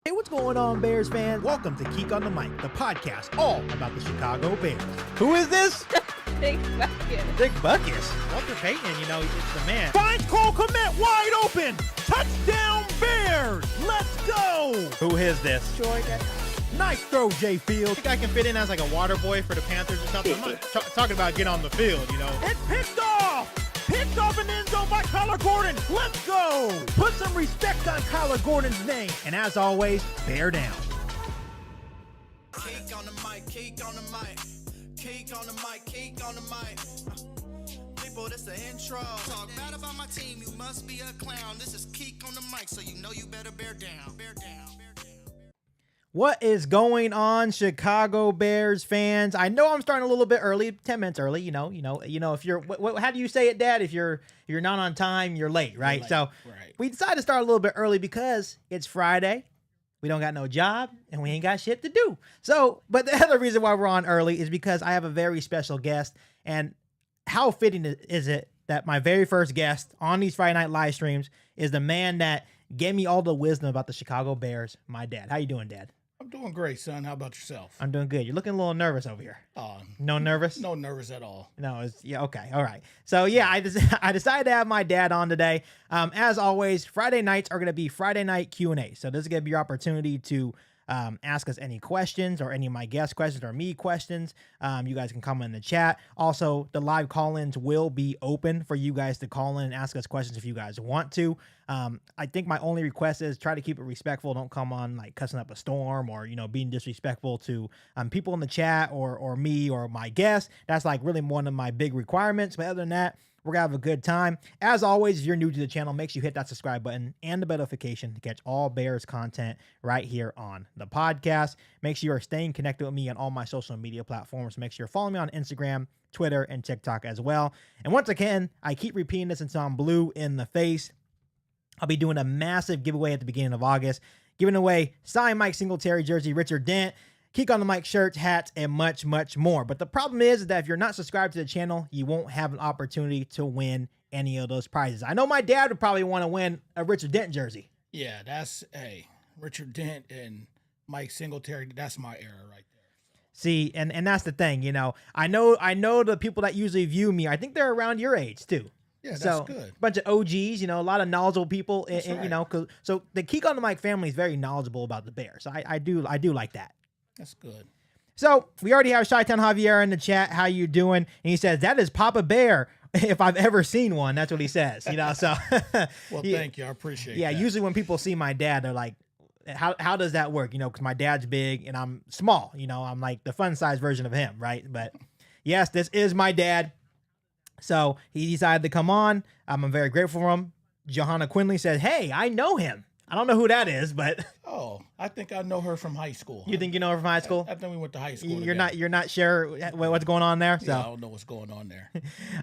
Hey, what's going on, Bears fans? Welcome to Keek on the Mic, the podcast all about the Chicago Bears. Who is this? Dick Butkus. Dick Butkus. Walter Payton, it's the man. Finds Cole Kmet wide open. Touchdown, Bears. Let's go. Who is this? Georgia. Nice throw, Jay Fields. I think I can fit in as like a water boy for the Panthers or something. I'm not talking about get on the field, It's picked off. Picked off an end zone by Kyler Gordon. Let's go. Put some respect on Kyler Gordon's name. And as always, bear down. Cake on the mic, cake on the mic, cake on the mic, cake on the mic. People, this the intro. Talk bad about my team, you must be a clown. This is Keek on the mic, so you know you better bear down. Bear down, bear down. What is going on, Chicago Bears fans? I know I'm starting a little bit early, 10 minutes early. If you're, how do you say it, Dad? If you're not on time, you're late, right? So we decided to start a little bit early because it's Friday. We don't got no job and we ain't got shit to do. So, but the other reason why we're on early is because I have a very special guest. And how fitting is it that my very first guest on these Friday night live streams is the man that gave me all the wisdom about the Chicago Bears, my dad. How you doing, Dad? I'm doing great, son. How about yourself? I'm doing good. You're looking a little nervous over here. No nervous? No nervous at all. No, okay. All right. So yeah, I decided to have my dad on today. As always, Friday nights are going to be Friday night Q&A. So this is going to be your opportunity to ask us any questions or any of my guest questions or me questions. You guys can comment in the chat. Also, the live call-ins will be open for you guys to call in and ask us questions if you guys want to. I think my only request is try to keep it respectful. Don't come on like cussing up a storm or, being disrespectful to people in the chat or me or my guests. That's like really one of my big requirements. But other than that, we're going to have a good time. As always, if you're new to the channel, make sure you hit that subscribe button and the bell notification to catch all Bears content right here on the podcast. Make sure you're staying connected with me on all my social media platforms. Make sure you're following me on Instagram, Twitter, and TikTok as well. And once again, I keep repeating this until I'm blue in the face. I'll be doing a massive giveaway at the beginning of August, giving away signed Mike Singletary jersey, Richard Dent, Keek on the Mic shirts, hats, and much, much more. But the problem is that if you're not subscribed to the channel, you won't have an opportunity to win any of those prizes. I know my dad would probably want to win a Richard Dent jersey. Yeah, Richard Dent and Mike Singletary, that's my era right there. See, and that's the thing, I know the people that usually view me, I think they're around your age too. Yeah, that's so, good. A bunch of OGs, a lot of knowledgeable people, and right. So the Keek on the Mic family is very knowledgeable about the Bears. So I do like that. That's good. So we already have Chi-Town Javier in the chat. How you doing? And he saes, that is Papa Bear if I've ever seen one. That's what he says, so. Well, thank you. I appreciate that. Yeah, usually when people see my dad, they're like, how does that work? Because my dad's big and I'm small. I'm like the fun size version of him, right? But yes, this is my dad. So he decided to come on. I'm very grateful for him. Johanna Quinley said, hey, I know him. I don't know who that is, but oh, I think I know her from high school. You think you know her from high school? I think we went to high school. You're not sure what's going on there. So yeah, I don't know what's going on there.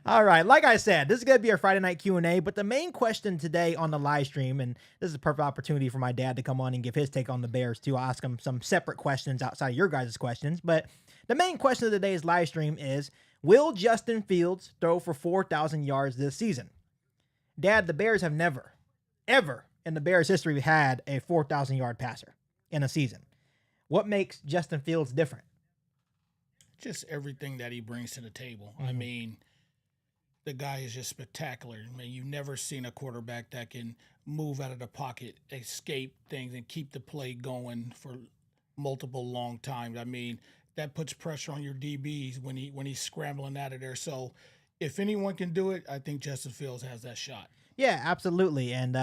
All right, like I said, this is gonna be our Friday night Q&A. But the main question today on the live stream, and this is a perfect opportunity for my dad to come on and give his take on the Bears too. I'll ask him some separate questions outside of your guys' questions. But the main question of today's live stream is: will Justin Fields throw for 4,000 yards this season? Dad, the Bears have never, ever in the Bears history had a 4,000 yard passer in a season. What makes Justin Fields different? Just everything that he brings to the table. Mm-hmm. I mean, the guy is just spectacular. I mean, you've never seen a quarterback that can move out of the pocket, escape things, and keep the play going for multiple long times. I mean, that puts pressure on your DBs when he's scrambling out of there. So if anyone can do it, I think Justin Fields has that shot. Yeah, absolutely. And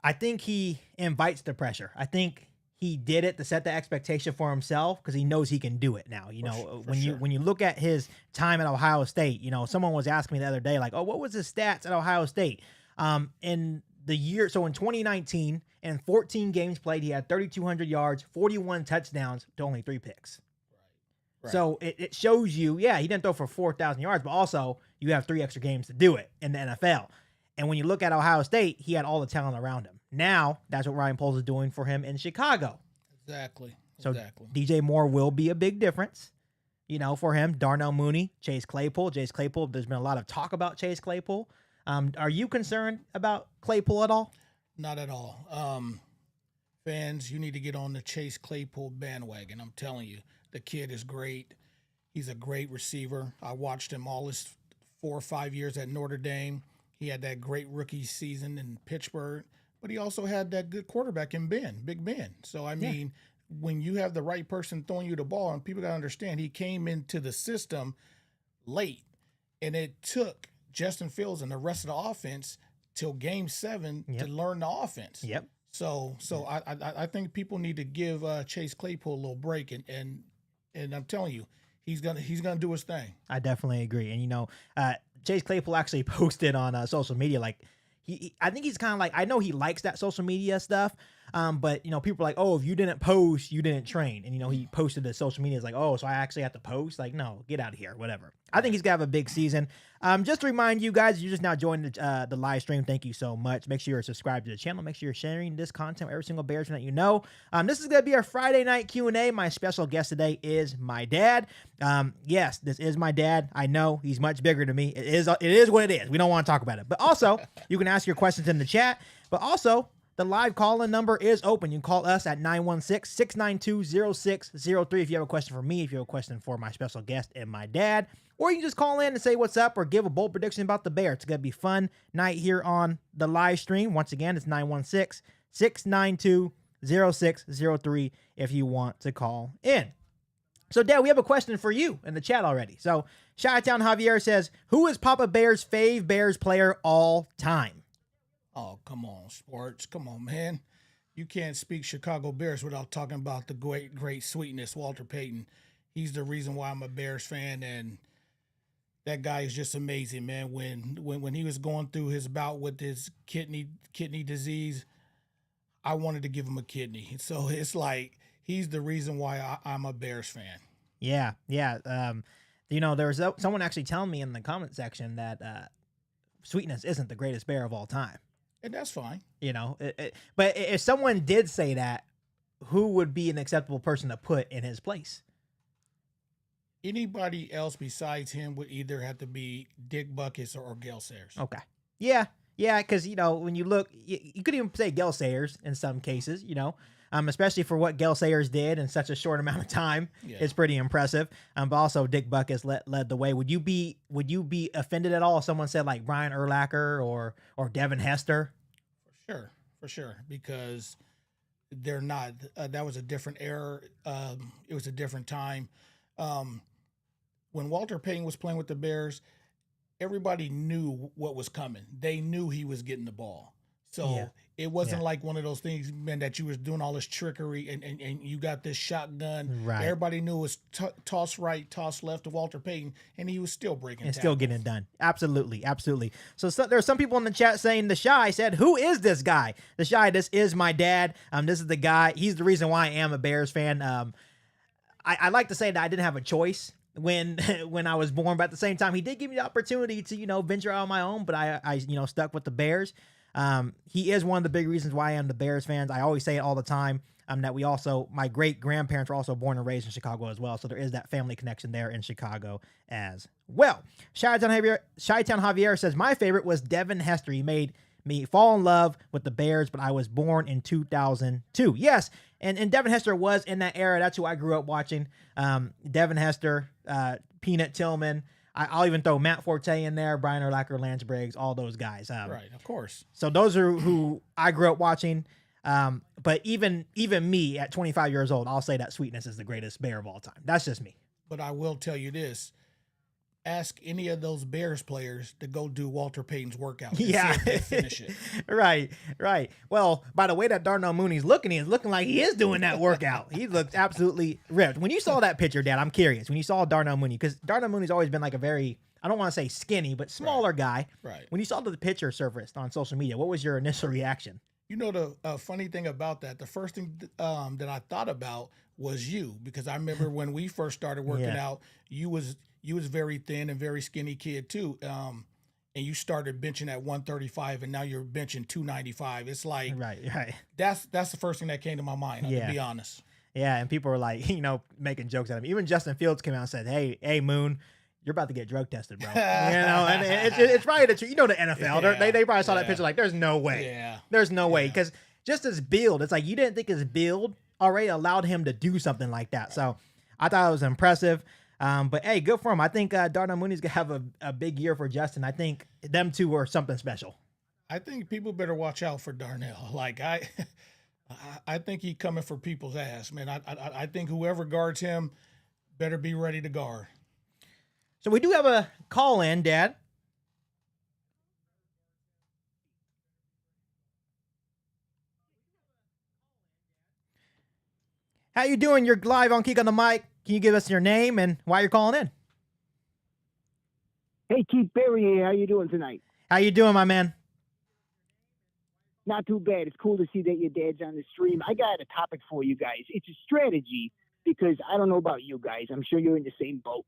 I think he invites the pressure. I think he did it to set the expectation for himself because he knows he can do it now. When you look at his time at Ohio State, someone was asking me the other day, like, oh, what was his stats at Ohio State? In the year, so in 2019, in 14 games played, he had 3,200 yards, 41 touchdowns to only 3 picks. Right. So it shows you, he didn't throw for 4,000 yards, but also you have 3 extra games to do it in the NFL. And when you look at Ohio State, he had all the talent around him. Now, that's what Ryan Poles is doing for him in Chicago. Exactly. So DJ Moore will be a big difference, for him. Darnell Mooney, Chase Claypool. There's been a lot of talk about Chase Claypool. Are you concerned about Claypool at all? Not at all. fans, you need to get on the Chase Claypool bandwagon. I'm telling you, the kid is great. He's a great receiver. I watched him all his 4 or 5 years at Notre Dame. He had that great rookie season in Pittsburgh, but he also had that good quarterback in Big Ben. So, I mean, when you have the right person throwing you the ball, and people got to understand, he came into the system late, and it took Justin Fields and the rest of the offense till Game 7 to learn the offense. Yep. So I think people need to give Chase Claypool a little break, and I'm telling you, he's gonna do his thing. I definitely agree. And Chase Claypool actually posted on social media, like I think he's kind of like, I know he likes that social media stuff, but people are like, oh, if you didn't post, you didn't train. And he posted to social media, it's like, oh, so I actually have to post? Like, no, get out of here, whatever. I think he's gonna have a big season. Just to remind you guys, you just now joined the live stream. Thank you so much. Make sure you're subscribed to the channel. Make sure you're sharing this content with every single Bears fan that you know. This is gonna be our Friday night Q&A. My special guest today is my dad. Yes, this is my dad. I know he's much bigger than me. It is what it is. We don't want to talk about it. But also, you can ask your questions in the chat. But also, the live call-in number is open. You can call us at 916-692-0603 if you have a question for me, if you have a question for my special guest and my dad. Or you can just call in and say what's up or give a bold prediction about the Bears. It's going to be a fun night here on the live stream. Once again, it's 916-692-0603 if you want to call in. So, Dad, we have a question for you in the chat already. So, Chi-Town Javier says, who is Papa Bear's fave Bears player all time? Oh, come on, sports. Come on, man. You can't speak Chicago Bears without talking about the great sweetness, Walter Payton. He's the reason why I'm a Bears fan, and that guy is just amazing, man. When he was going through his bout with his kidney disease, I wanted to give him a kidney. So it's like he's the reason why I'm a Bears fan. Yeah. There was someone actually telling me in the comment section that Sweetness isn't the greatest Bear of all time. And that's fine. But if someone did say that, who would be an acceptable person to put in his place? Anybody else besides him would either have to be Dick Butkus or Gale Sayers. Okay. Yeah, because, when you look, you could even say Gale Sayers in some cases, especially for what Gale Sayers did in such a short amount of time. Yeah. It's pretty impressive. But also Dick Butkus led the way. Would you be offended at all if someone said like Brian Urlacher or Devin Hester? For sure, because they're not. That was a different era. It was a different time. When Walter Payton was playing with the Bears, everybody knew what was coming. They knew he was getting the ball. So it wasn't like one of those things, man, that you was doing all this trickery and you got this shotgun. Right. Everybody knew it was toss right, toss left to Walter Payton, and he was still breaking and tackles. Still getting it done. Absolutely. So there are some people in the chat saying the Shy said, who is this guy? The Shy, this is my dad. This is the guy. He's the reason why I am a Bears fan. I like to say that I didn't have a choice when I was born, but at the same time, he did give me the opportunity to, venture out on my own, but I stuck with the Bears. He is one of the big reasons why I am the Bears fans. I always say it all the time, that my great grandparents were also born and raised in Chicago as well. So there is that family connection there in Chicago as well. Chi-Town Javier says, my favorite was Devin Hester. He made me fall in love with the Bears, but I was born in 2002. Yes. And Devin Hester was in that era. That's who I grew up watching. Devin Hester, Peanut Tillman. I'll even throw Matt Forte in there, Brian Urlacher, Lance Briggs, all those guys. Right, of course. So those are who I grew up watching. But even me at 25 years old, I'll say that Sweetness is the greatest Bear of all time. That's just me. But I will tell you this. Ask any of those Bears players to go do Walter Payton's workout. Yeah. See if they finish it. Right. Well, by the way that Darnell Mooney's looking, he's looking like he is doing that workout. He looks absolutely ripped. When you saw that picture, Dad, I'm curious. When you saw Darnell Mooney, because Darnell Mooney's always been like a very, I don't want to say skinny, but smaller guy. Right. When you saw the picture surfaced on social media, what was your initial reaction? The funny thing about that, the first thing that I thought about was you, because I remember when we first started working out, you was very thin and very skinny kid too. And you started benching at 135 and now you're benching 295. It's like, right. That's the first thing that came to my mind, to be honest. Yeah. And people were like, making jokes at him. Even Justin Fields came out and said, Hey, Moon, you're about to get drug tested, bro. And it's probably the truth. The NFL. Yeah, they probably saw that picture like, there's no way. Yeah. There's no way. Because just his build. It's like you didn't think his build already allowed him to do something like that. So I thought it was impressive. But hey, good for him. I think Darnell Mooney's gonna have a big year for Justin. I think them two are something special. I think people better watch out for Darnell. Like I think he's coming for people's ass, man. I think whoever guards him better be ready to guard. So we do have a call in, Dad. How you doing? You're live on Keek on the Mic. Can you give us your name and why you're calling in? Hey, Keith Berry here. How you doing tonight? How you doing, my man? Not too bad. It's cool to see that your dad's on the stream. I got a topic for you guys. It's a strategy because I don't know about you guys. I'm sure you're in the same boat.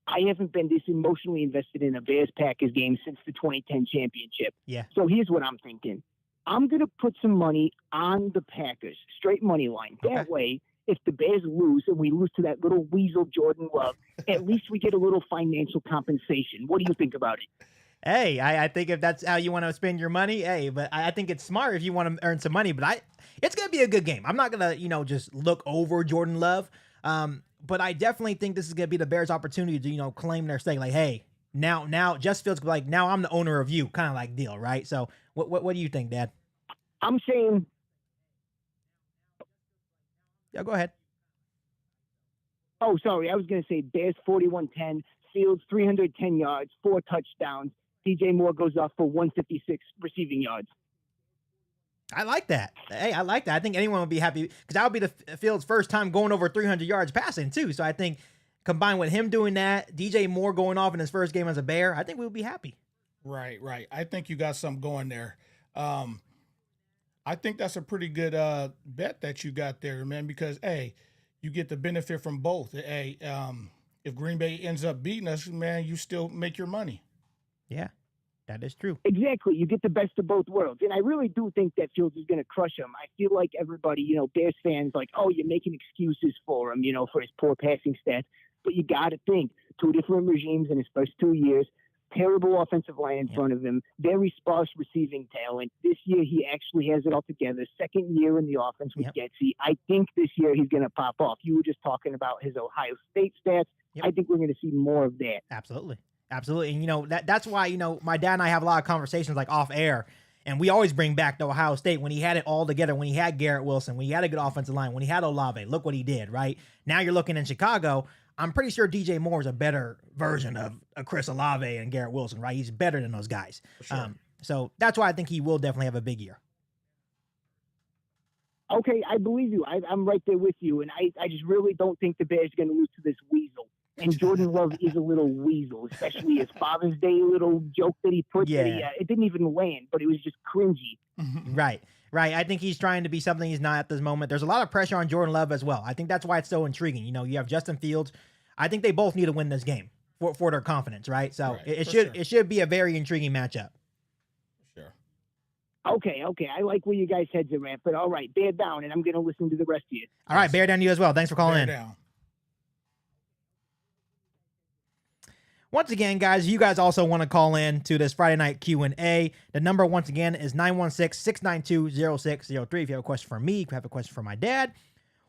I haven't been this emotionally invested in a Bears-Packers game since the 2010 championship. Yeah. So here's what I'm thinking. I'm going to put some money on the Packers, straight money line. That way, if the Bears lose and we lose to that little weasel Jordan Love, at least we get a little financial compensation. What do you think about it? Hey, I think if that's how you want to spend your money, hey, but I think it's smart if you want to earn some money. But it's gonna be a good game. I'm not gonna, just look over Jordan Love. But I definitely think this is gonna be the Bears' opportunity to, claim their stake. Like, hey, now Justin Fields like now I'm the owner of you, kind of like deal, right? So what do you think, Dad? I'm saying. Yeah, go ahead. Oh, sorry. I was going to say Bears 41-10, Fields 310 yards, 4 touchdowns. DJ Moore goes off for 156 receiving yards. I like that. Hey, I like that. I think anyone would be happy because that would be the Fields' first time going over 300 yards passing too. So I think combined with him doing that, DJ Moore going off in his first game as a Bear, I think we would be happy. Right. I think you got something going there. I think that's a pretty good bet that you got there, man, because, hey, you get the benefit from both. Hey, if Green Bay ends up beating us, man, you still make your money. Yeah, that is true. Exactly. You get the best of both worlds. And I really do think that Fields is going to crush him. I feel like everybody, Bears fans, like, oh, you're making excuses for him, for his poor passing stats. But you got to think, 2 different regimes in his first 2 years. Terrible offensive line in front of him, very sparse receiving talent. This year, he actually has it all together. Second year in the offense with Getsy. I think this year he's going to pop off. You were just talking about his Ohio State stats. I think we're going to see more of that. Absolutely. And, that's why, my dad and I have a lot of conversations like off air. And we always bring back the Ohio State when he had it all together, when he had Garrett Wilson, when he had a good offensive line, when he had Olave. Look what he did, right? Now you're looking in Chicago. I'm pretty sure DJ Moore is a better version of Chris Olave and Garrett Wilson, right? He's better than those guys. Sure. So that's why I think he will definitely have a big year. Okay, I believe you. I'm right there with you. And I just really don't think the Bears are going to lose to this weasel. And Jordan Love is a little weasel, especially his Father's Day little joke that he put. Yeah. That it didn't even land, but it was just cringy. Right. I think he's trying to be something he's not at this moment. There's a lot of pressure on Jordan Love as well. I think that's why it's so intriguing. You have Justin Fields. I think they both need to win this game for their confidence, right? So Right, it should be a very intriguing matchup. Sure. Okay. I like where you guys' heads are at, but all right, bear down, and I'm going to listen to the rest of you. All right, bear down to you as well. Thanks for calling Bear in. down. Once again, guys, you guys also want to call in to this Friday night Q&A. The number, once again, is 916-692-0603. If you have a question for me, if you have a question for my dad,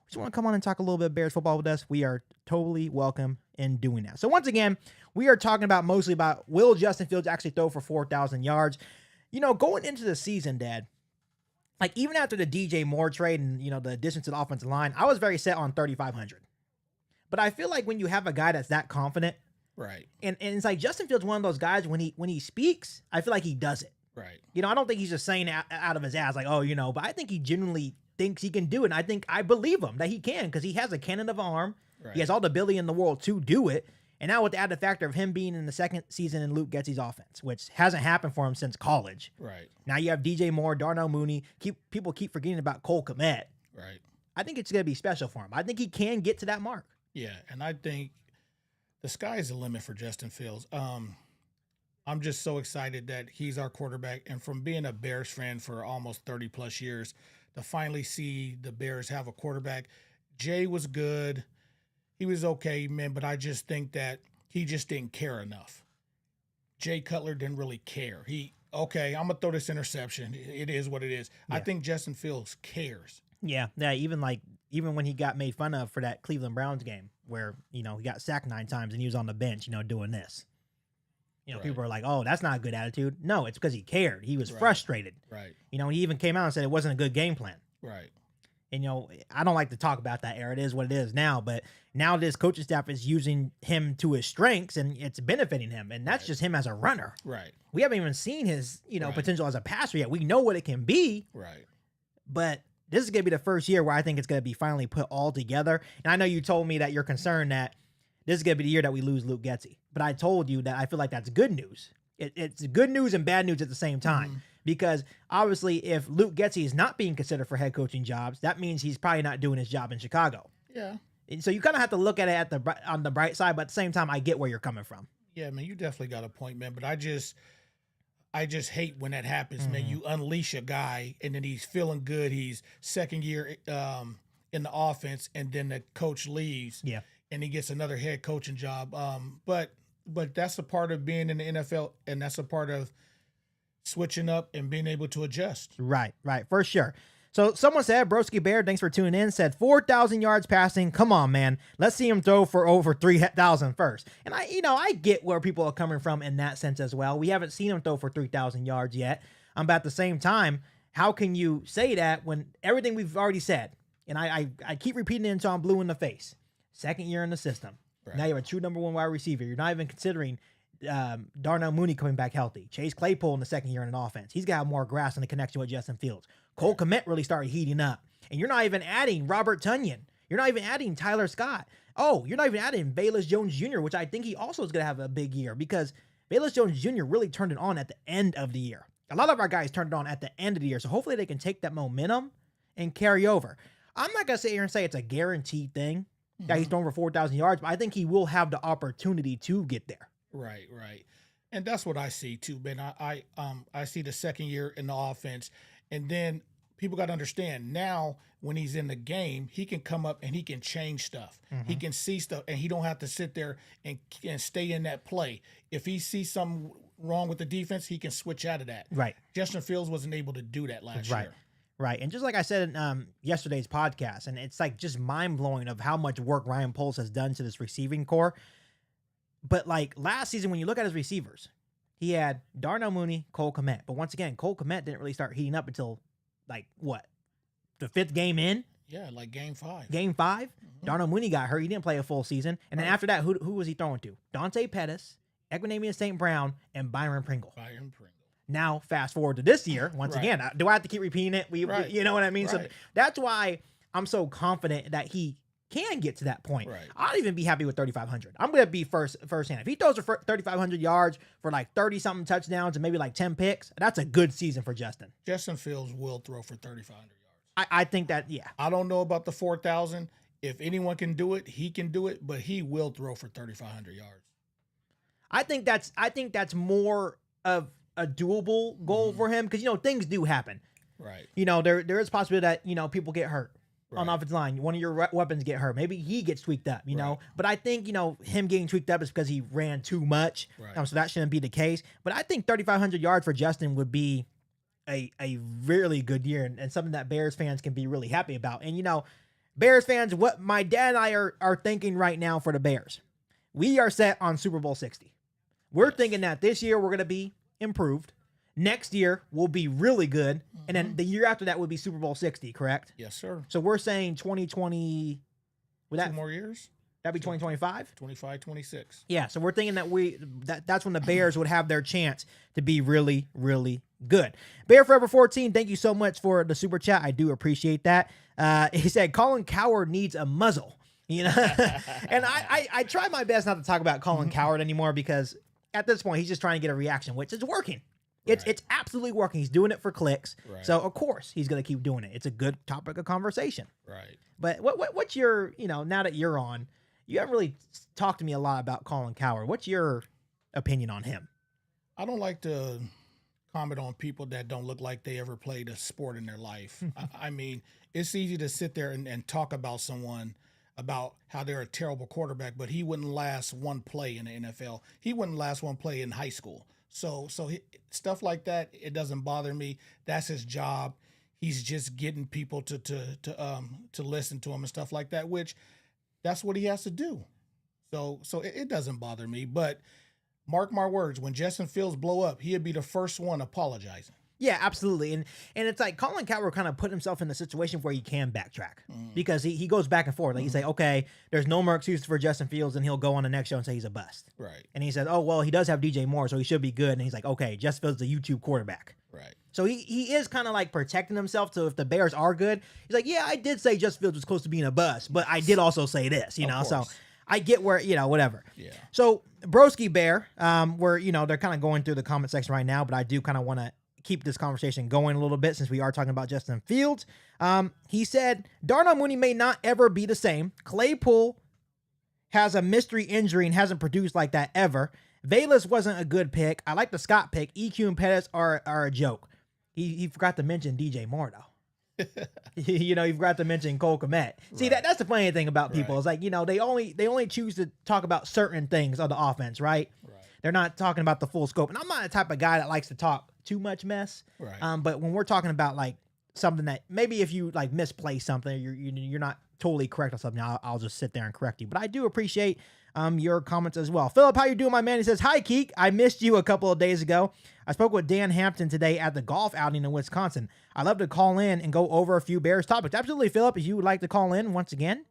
just want to come on and talk a little bit of Bears football with us, we are totally welcome in doing that. So once again, we are talking mostly about will Justin Fields actually throw for 4,000 yards? Going into the season, Dad, like even after the DJ Moore trade and, the addition to the offensive line, I was very set on 3,500. But I feel like when you have a guy that's that confident, Right. and it's like Justin Fields one of those guys when he speaks, I feel like he does it. Right. I don't think he's just saying it out of his ass like, but I think he genuinely thinks he can do it. And I believe him that he can because he has a cannon of an arm. Right. He has all the ability in the world to do it. And now with the added factor of him being in the second season in Luke Getsy's offense, which hasn't happened for him since college. Right. Now you have DJ Moore, Darnell Mooney. People keep forgetting about Cole Kmet. Right. I think it's going to be special for him. I think he can get to that mark. Yeah, and I think the sky's the limit for Justin Fields. I'm just so excited that he's our quarterback. And from being a Bears fan for almost 30 plus years, to finally see the Bears have a quarterback. Jay was good. He was okay, man, but I just think that he just didn't care enough. Jay Cutler didn't really care. okay, I'm gonna throw this interception. It is what it is. I Yeah. think Justin Fields cares. Yeah, even when he got made fun of for that Cleveland Browns game where, he got sacked 9 times and he was on the bench, doing this. Right. People are like, "Oh, that's not a good attitude." No, it's because he cared. He was Right. frustrated. Right. He even came out and said it wasn't a good game plan. Right. And I don't like to talk about that era. It is what it is now, but now this coaching staff is using him to his strengths and it's benefiting him. And that's Right. just him as a runner. Right. We haven't even seen his, Right. potential as a passer yet. We know what it can be, Right. but this is going to be the first year where I think it's going to be finally put all together. And I know you told me that you're concerned that this is going to be the year that we lose Luke Getsy. But I told you that I feel like that's good news. It's good news and bad news at the same time. Because obviously if Luke Getsy is not being considered for head coaching jobs, that means he's probably not doing his job in Chicago. Yeah. And so you kind of have to look at it on the bright side, but at the same time, I get where you're coming from. Yeah, man, you definitely got a point, man. But I just hate when that happens, man. You unleash a guy and then he's feeling good. He's second year in the offense, and then the coach leaves. Yeah. And he gets another head coaching job. But that's a part of being in the NFL, and that's a part of switching up and being able to adjust. Right, for sure. So someone said, Broski Bear, thanks for tuning in, said 4,000 yards passing. Come on, man. Let's see him throw for over 3,000 first. And I get where people are coming from in that sense as well. We haven't seen him throw for 3,000 yards yet. But at the same time, how can you say that when everything we've already said, and I keep repeating it until I'm blue in the face. Second year in the system. Right. Now you have a true number 1 wide receiver. You're not even considering Darnell Mooney coming back healthy. Chase Claypool in the second year in an offense. He's got more grass in the connection with Justin Fields. Cole Kmet really started heating up. And you're not even adding Robert Tonyan. You're not even adding Tyler Scott. Oh, you're not even adding Velus Jones Jr., which I think he also is going to have a big year because Velus Jones Jr. really turned it on at the end of the year. A lot of our guys turned it on at the end of the year. So hopefully they can take that momentum and carry over. I'm not going to sit here and say it's a guaranteed thing that he's throwing for 4,000 yards, but I think he will have the opportunity to get there. Right. And that's what I see too, Ben. I see the second year in the offense, and then people got to understand now when he's in the game, he can come up and he can change stuff. He can see stuff, and he don't have to sit there and stay in that play. If he sees something wrong with the defense, he can switch out of that. Right. Justin Fields wasn't able to do that last year. Right. And just like I said in yesterday's podcast, and it's like just mind-blowing of how much work Ryan Poles has done to this receiving core. But like last season, when you look at his receivers, he had Darnell Mooney, Cole Kmet. But once again, Cole Kmet didn't really start heating up until like what? The 5th game in? Yeah, like game 5. Game 5? Darnell Mooney got hurt. He didn't play a full season. And then after that, who was he throwing to? Dante Pettis, Equinemius St. Brown, and Byron Pringle. Now, fast forward to this year, once again, do I have to keep repeating it? Right. You know what I mean? So Right. that's why I'm so confident that he can get to that point. Right. I'll even be happy with 3,500. I'm going to be firsthand. If he throws for 3,500 yards for like 30-something touchdowns and maybe like 10 picks, that's a good season for Justin. Justin Fields will throw for 3,500 yards. I think that, yeah. I don't know about the 4,000. If anyone can do it, he can do it, but he will throw for 3,500 yards. I think that's more of a doable goal for him because, things do happen. Right. There is possibility that, people get hurt on the Right. offensive line. One of your weapons get hurt. Maybe he gets tweaked up, Right. But I think, him getting tweaked up is because he ran too much. Right. So that shouldn't be the case. But I think 3,500 yards for Justin would be a really good year and something that Bears fans can be really happy about. And, Bears fans, what my dad and I are thinking right now for the Bears, we are set on Super Bowl 60. We're thinking that this year we're going to be improved. Next year will be really good. And then the year after that would be Super Bowl 60, correct? Yes, sir. So we're saying 2020, would 2 that more years? that'd be 2025? 25, 26. Yeah, so we're thinking that's when the Bears would have their chance to be really, really good. Bear Forever 14, thank you so much for the super chat. I do appreciate that. He said Colin Coward needs a muzzle. And I try my best not to talk about Colin Coward anymore because at this point he's just trying to get a reaction, which is working. It's absolutely working. He's doing it for clicks. Right. So of course he's gonna keep doing it. It's a good topic of conversation. Right. But what's your, now that you're on, you haven't really talked to me a lot about Colin Coward. What's your opinion on him? I don't like to comment on people that don't look like they ever played a sport in their life. I mean, it's easy to sit there and talk about someone about how they're a terrible quarterback, but he wouldn't last one play in the NFL. He wouldn't last one play in high school. Stuff like that, it doesn't bother me. That's his job. He's just getting people to listen to him and stuff like that, which that's what he has to do. So it doesn't bother me. But mark my words, when Justin Fields blow up, he'll be the first one apologizing. Yeah, absolutely. And it's like Colin Cowherd kind of put himself in a situation where he can backtrack because he goes back and forth. Like you say, okay, there's no more excuses for Justin Fields, and he'll go on the next show and say he's a bust. Right. And he said, oh, well, he does have DJ Moore, so he should be good. And he's like, okay, Justin Fields is a YouTube quarterback. Right. So he is kind of like protecting himself. So if the Bears are good, he's like, yeah, I did say Justin Fields was close to being a bust, but I did also say this, you know. So I get where, whatever. Yeah. So Broski Bear, where, they're kind of going through the comment section right now, but I do kind of want to keep this conversation going a little bit since we are talking about Justin Fields. He said, Darnell Mooney may not ever be the same. Claypool has a mystery injury and hasn't produced like that ever. Valus wasn't a good pick. I like the Scott pick. EQ and Pettis are a joke. He forgot to mention DJ Moore, though. He forgot to mention Cole Kmet. See, that's the funny thing about people. It's like, they only choose to talk about certain things of the offense, right? They're not talking about the full scope. And I'm not the type of guy that likes to talk too much mess. Right. But when we're talking about like something that maybe if you like misplace something, you're not totally correct on something, I'll just sit there and correct you. But I do appreciate your comments as well. Philip, how you doing, my man? He says, hi, Keek. I missed you a couple of days ago. I spoke with Dan Hampton today at the golf outing in Wisconsin. I'd love to call in and go over a few Bears topics. Absolutely, Philip. If you would like to call in once again,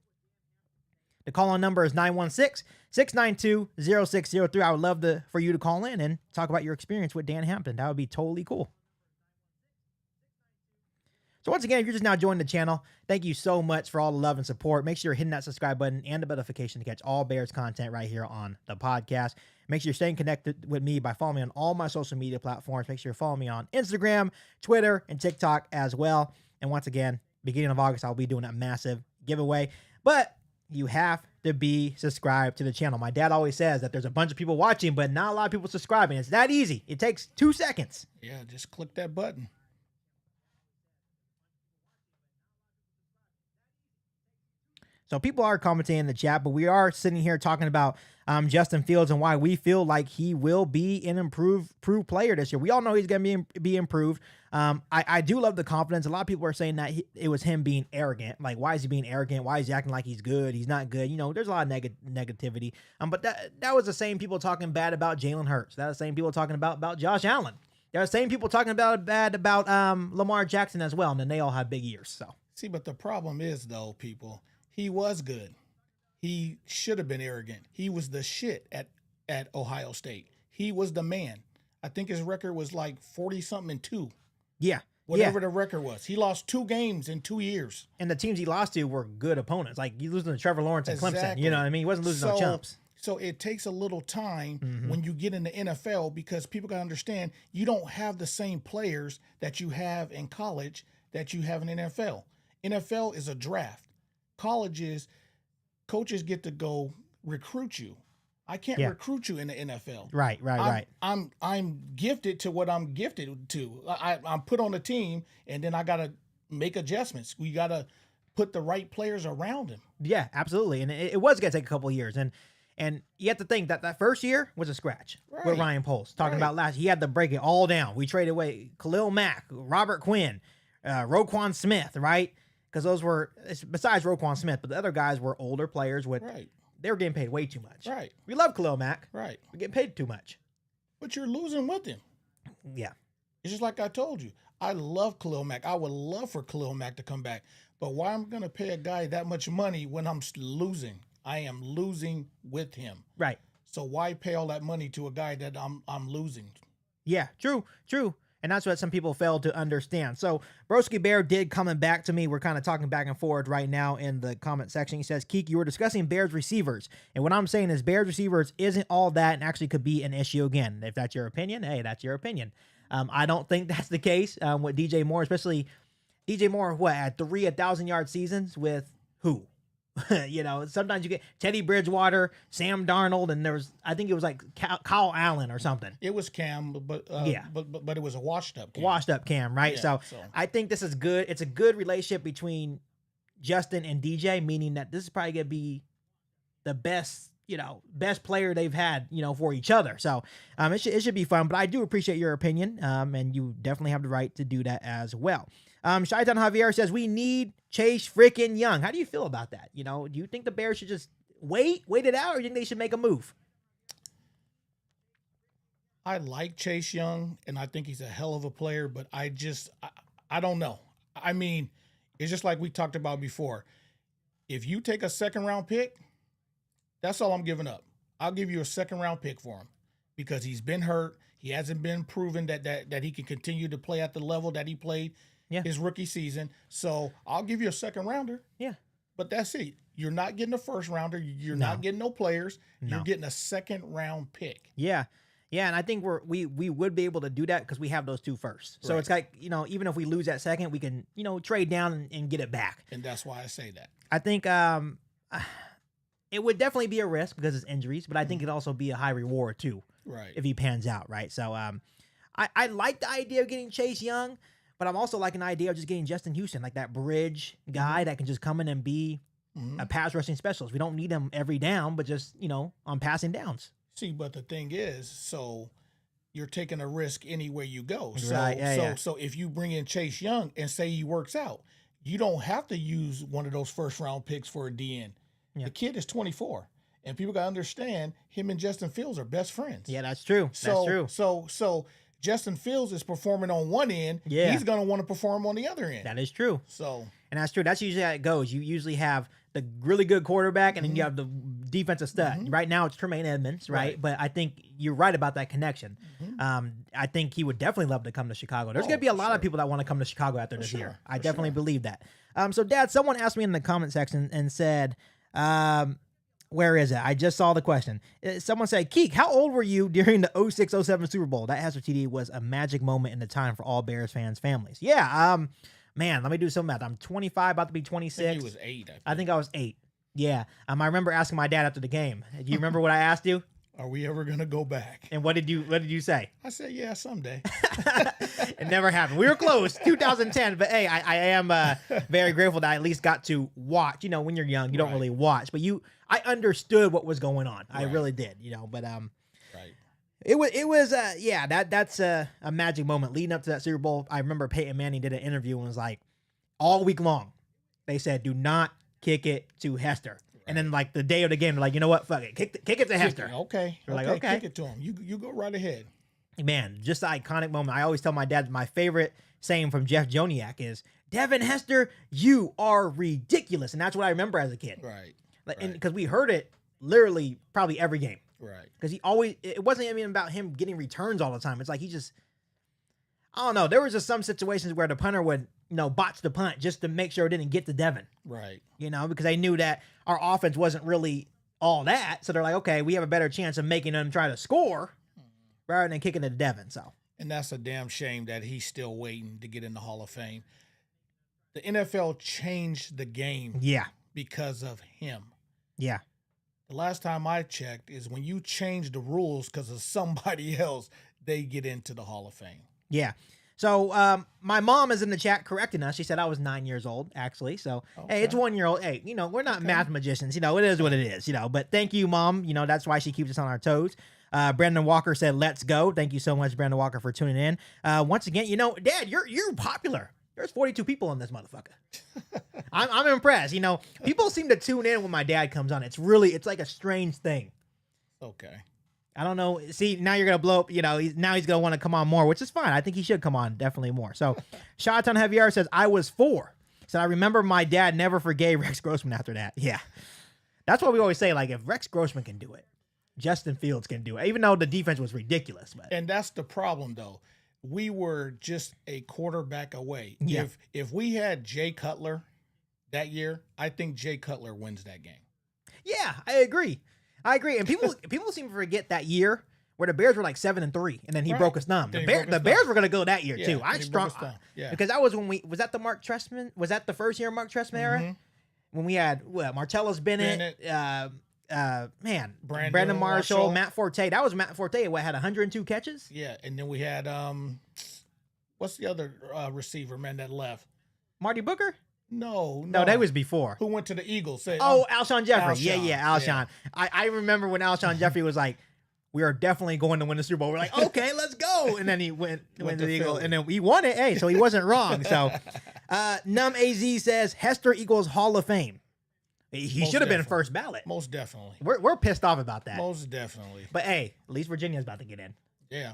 the call-in number is 916-692-0603. I would love for you to call in and talk about your experience with Dan Hampton. That would be totally cool. So once again, if you're just now joining the channel, thank you so much for all the love and support. Make sure you're hitting that subscribe button and the notification to catch all Bears content right here on the podcast. Make sure you're staying connected with me by following me on all my social media platforms. Make sure you're following me on Instagram, Twitter, and TikTok as well. And once again, beginning of August, I'll be doing a massive giveaway. But you have to be subscribed to the channel. My dad always says that there's a bunch of people watching, but not a lot of people subscribing. It's that easy. It takes 2 seconds. Yeah, just click that button. So people are commenting in the chat, but we are sitting here talking about Justin Fields and why we feel like he will be an improved player this year. We all know he's going to be improved. I do love the confidence. A lot of people are saying that it was him being arrogant. Like, why is he being arrogant? Why is he acting like he's good? He's not good. There's a lot of negativity. But that was the same people talking bad about Jalen Hurts. That was the same people talking about Josh Allen. There are the same people talking bad about Lamar Jackson as well, and then they all have big ears. So see, but the problem is, though, people, he was good. He should have been arrogant. He was the shit at Ohio State. He was the man. I think his record was like 40-something-2. Yeah. Whatever the record was. He lost 2 games in 2 years. And the teams he lost to were good opponents. Like, you losing to Trevor Lawrence and Clemson. You know what I mean? He wasn't losing no chumps. So it takes a little time when you get in the NFL because people got to understand you don't have the same players that you have in college that you have in NFL. NFL is a draft. Colleges, coaches get to go recruit you. I can't recruit you in the NFL. Right. I'm gifted to what I'm gifted to. I'm put on a team, and then I got to make adjustments. We got to put the right players around him. Yeah, absolutely. And it was going to take a couple of years. And you have to think that first year was a scratch with Ryan Poles. Talking about last, he had to break it all down. We traded away Khalil Mack, Robert Quinn, Roquan Smith, right? Because those were, besides Roquan Smith, but the other guys were older players with, they were getting paid way too much. Right. We love Khalil Mack. Right. We're getting paid too much. But you're losing with him. Yeah. It's just like I told you. I love Khalil Mack. I would love for Khalil Mack to come back. But why am I going to pay a guy that much money when I'm losing? I am losing with him. Right. So why pay all that money to a guy that I'm losing? Yeah, true. And that's what some people fail to understand. So Broski Bear did coming back to me. We're kind of talking back and forth right now in the comment section. He says, Keek, you were discussing Bears receivers. And what I'm saying is Bears receivers isn't all that and actually could be an issue again. If that's your opinion, hey, that's your opinion. I don't think that's the case with DJ Moore, especially DJ Moore, had 3 1,000-yard seasons with who? Sometimes you get Teddy Bridgewater, Sam Darnold, and there was, I think it was like Kyle Allen or something. It was Cam, but it was a washed up Cam. Right? Yeah, so I think this is good. It's a good relationship between Justin and DJ, meaning that this is probably going to be the best best player they've had, for each other. So it should be fun. But I do appreciate your opinion, and you definitely have the right to do that as well. Shaitan Javier says we need Chase freaking Young. How do you feel about that? Do you think the Bears should just wait it out, or do you think they should make a move? I like Chase Young, and I think he's a hell of a player, but I don't know. I mean, it's just like we talked about before. If you take a second-round pick, that's all I'm giving up. I'll give you a second-round pick for him because he's been hurt. He hasn't been proven that he can continue to play at the level that he played his rookie season. So I'll give you a second-rounder. Yeah. But that's it. You're not getting a first-rounder. You're not getting no players. You're getting a second-round pick. Yeah. Yeah, and I think we would be able to do that because we have those two first. So it's like, even if we lose that second, we can, trade down and get it back. And that's why I say that. I think it would definitely be a risk because it's injuries, but I think it'd also be a high reward too. Right. If he pans out, right? So I like the idea of getting Chase Young, but I'm also like an idea of just getting Justin Houston, like that bridge guy that can just come in and be a pass rushing specialist. We don't need him every down, but just, on passing downs. See, but the thing is, so you're taking a risk anywhere you go. So, right. So if you bring in Chase Young and say he works out, you don't have to use one of those first-round picks for a DN. Yeah. The kid is 24, and people got to understand him and Justin Fields are best friends. Yeah, that's true. That's true. So Justin Fields is performing on one end. Yeah. He's going to want to perform on the other end. That is true. So, and that's true. That's usually how it goes. You usually have the really good quarterback, and then you have the defensive stud. Right now, it's Tremaine Edmonds, right? But I think you're right about that connection. I think he would definitely love to come to Chicago. There's going to be a lot of people that want to come to Chicago after this year. I definitely believe that. So, Dad, someone asked me in the comment section and said, where is it? I just saw the question. Someone said, Keek, how old were you during the 06-07 Super Bowl? That answer TD was a magic moment in the time for all Bears fans' families. Yeah, man, let me do some math. I'm 25, about to be 26. I think he was 8. I think I was 8. Yeah. I remember asking my dad after the game. Do you remember what I asked you? Are we ever gonna go back? And what did you say? I said, yeah, someday. It never happened. We were close, 2010. But hey, I am very grateful that I at least got to watch. When you're young, you don't really watch, but I understood what was going on. I really did. But It was that's a magic moment leading up to that Super Bowl. I remember Peyton Manning did an interview and was like, all week long, they said, do not kick it to Hester. And then like the day of the game, they're like, you know what? Fuck it. Kick it to Hester. Okay. We're like, okay. Kick it to him. You go right ahead. Man, just an iconic moment. I always tell my dad my favorite saying from Jeff Joniak is, Devin Hester, you are ridiculous. And that's what I remember as a kid. Right. And because we heard it literally probably every game. Right. Because it wasn't even about him getting returns all the time. It's like he just, I don't know. There was just some situations where the punter would, botch the punt just to make sure it didn't get to Devin. Right. Because they knew that our offense wasn't really all that. So they're like, okay, we have a better chance of making them try to score rather than kicking it to Devin. So. And that's a damn shame that he's still waiting to get in the Hall of Fame. The NFL changed the game. Yeah. Because of him. Yeah. The last time I checked is when you change the rules because of somebody else, they get into the Hall of Fame. Yeah. So my mom is in the chat correcting us. She said I was 9 years old, actually. So, hey, it's 1 year old. Hey, we're not math magicians. It is what it is, But thank you, Mom. That's why she keeps us on our toes. Brandon Walker said, let's go. Thank you so much, Brandon Walker, for tuning in. Once again, Dad, you're popular. There's 42 people on this motherfucker. I'm impressed. People seem to tune in when my dad comes on. It's like a strange thing. Okay. I don't know. See, now you're going to blow up. Now he's going to want to come on more, which is fine. I think he should come on definitely more. So, Shot on Javier says, I was 4. So I remember my dad never forgave Rex Grossman after that. Yeah. That's what we always say. Like, if Rex Grossman can do it, Justin Fields can do it, even though the defense was ridiculous. But. And that's the problem, though. We were just a quarterback away. Yeah. If we had Jay Cutler that year, I think Jay Cutler wins that game. Yeah, I agree. And people seem to forget that year where the Bears were like 7-3, and then he broke his thumb. The Bears were going to go that year too. Because that was was that the Mark Trestman? Was that the first year of Mark Trestman era? When we had Martellus Bennett. Brandon Marshall, Matt Forte. That was Matt Forte. What had 102 catches? Yeah, and then we had what's the other receiver man that left? Marty Booker. No, No, that was before. Who went to the Eagles? Say, Oh, Alshon Jeffrey. Alshon, Yeah, Alshon. I remember when Alshon Jeffrey was like, we are definitely going to win the Super Bowl. We're like, okay, let's go. And then he went to the Eagles, Philly. and then he won it. Hey, so he wasn't wrong. So, Numb AZ says Hester equals Hall of Fame. He Most should have been definitely. first ballot. Most definitely. We're pissed off about that. Most definitely. But hey, at least Virginia's about to get in. Yeah.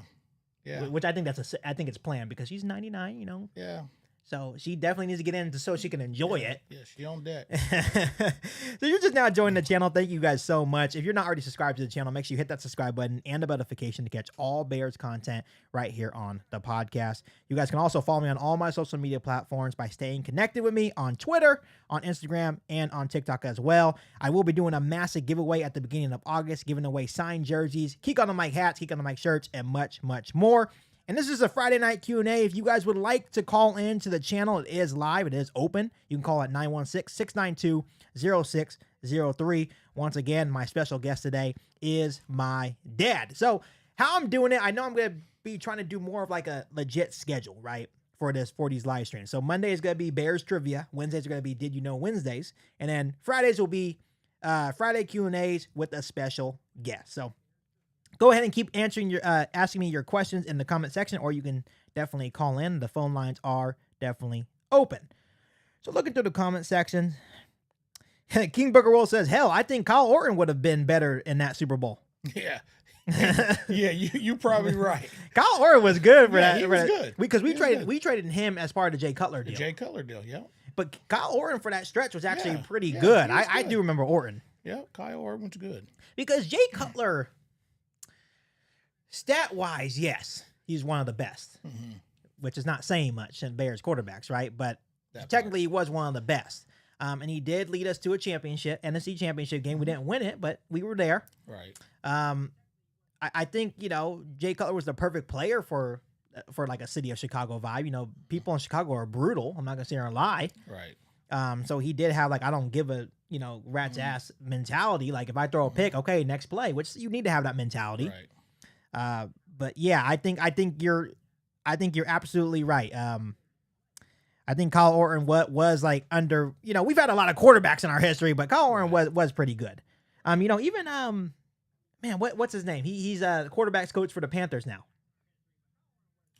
Yeah. Which I think I think it's planned because she's 99, you know. Yeah. So she definitely needs to get in so she can enjoy it. Yeah, she on deck. So you're just now joining the channel. Thank you guys so much. If you're not already subscribed to the channel, make sure you hit that subscribe button and the notification to catch all Bears content right here on the podcast. You guys can also follow me on all my social media platforms by staying connected with me on Twitter, on Instagram, and on TikTok as well. I will be doing a massive giveaway at the beginning of August, giving away signed jerseys, Keek on the Mic hats, Keek on the Mic shirts, and much, much more. And this is a Friday night Q&A. If you guys would like to call in to the channel, it is live. It is open. You can call at 916-692-0603. Once again, my special guest today is my dad. So how I'm doing it, I know I'm going to be trying to do more of like a legit schedule, right, for these live streams. So Monday is going to be Bears Trivia. Wednesdays are going to be Did You Know Wednesdays. And then Fridays will be Friday Q&As with a special guest. So go ahead and keep answering asking me your questions in the comment section, or you can definitely call in. The phone lines are definitely open. So looking through the comment section, King Booker Roll says, hell, I think Kyle Orton would have been better in that Super Bowl. Yeah. Yeah, you probably right. Kyle Orton was good for that. He was good. Because we He was good. traded him as part of the Jay Cutler The deal. Jay Cutler deal, yeah. But Kyle Orton for that stretch was actually Yeah, pretty yeah, good. he was I good. do remember Orton. Yeah, Kyle Orton's good. Because Jay Cutler, stat-wise, yes, he's one of the best, which is not saying much in Bears quarterbacks, right? But That technically he was one of the best. And he did lead us to a championship, NFC championship game. We didn't win it, but we were there. Right. I think, you know, Jay Cutler was the perfect player for like a city of Chicago vibe. You know, people in Chicago are brutal. I'm not going to sit here and lie. Right. So he did have like, I don't give a, you know, rat's ass mentality. Like if I throw a pick, okay, next play, which you need to have that mentality. Right. But yeah, I think you're absolutely right. I think Kyle Orton was like under, you know, we've had a lot of quarterbacks in our history, but Kyle Orton was pretty good. You know, even man, what's his name? He's a quarterbacks coach for the Panthers now.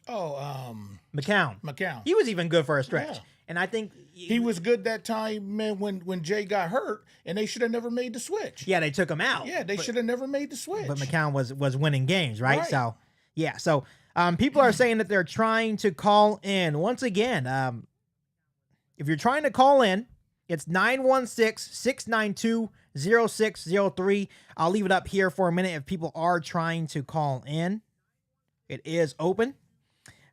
Oh, McCown. He was even good for a stretch. Yeah. And I think He was good that time, man, when Jay got hurt, and they should have never made the switch. yeah, they took him out. Yeah, they should have never made the switch. But McCown was winning games, right? Right. So, yeah. So, people are saying that they're trying to call in. Once again, if you're trying to call in, it's 916-692-0603. I'll leave it up here for a minute if people are trying to call in. It is open.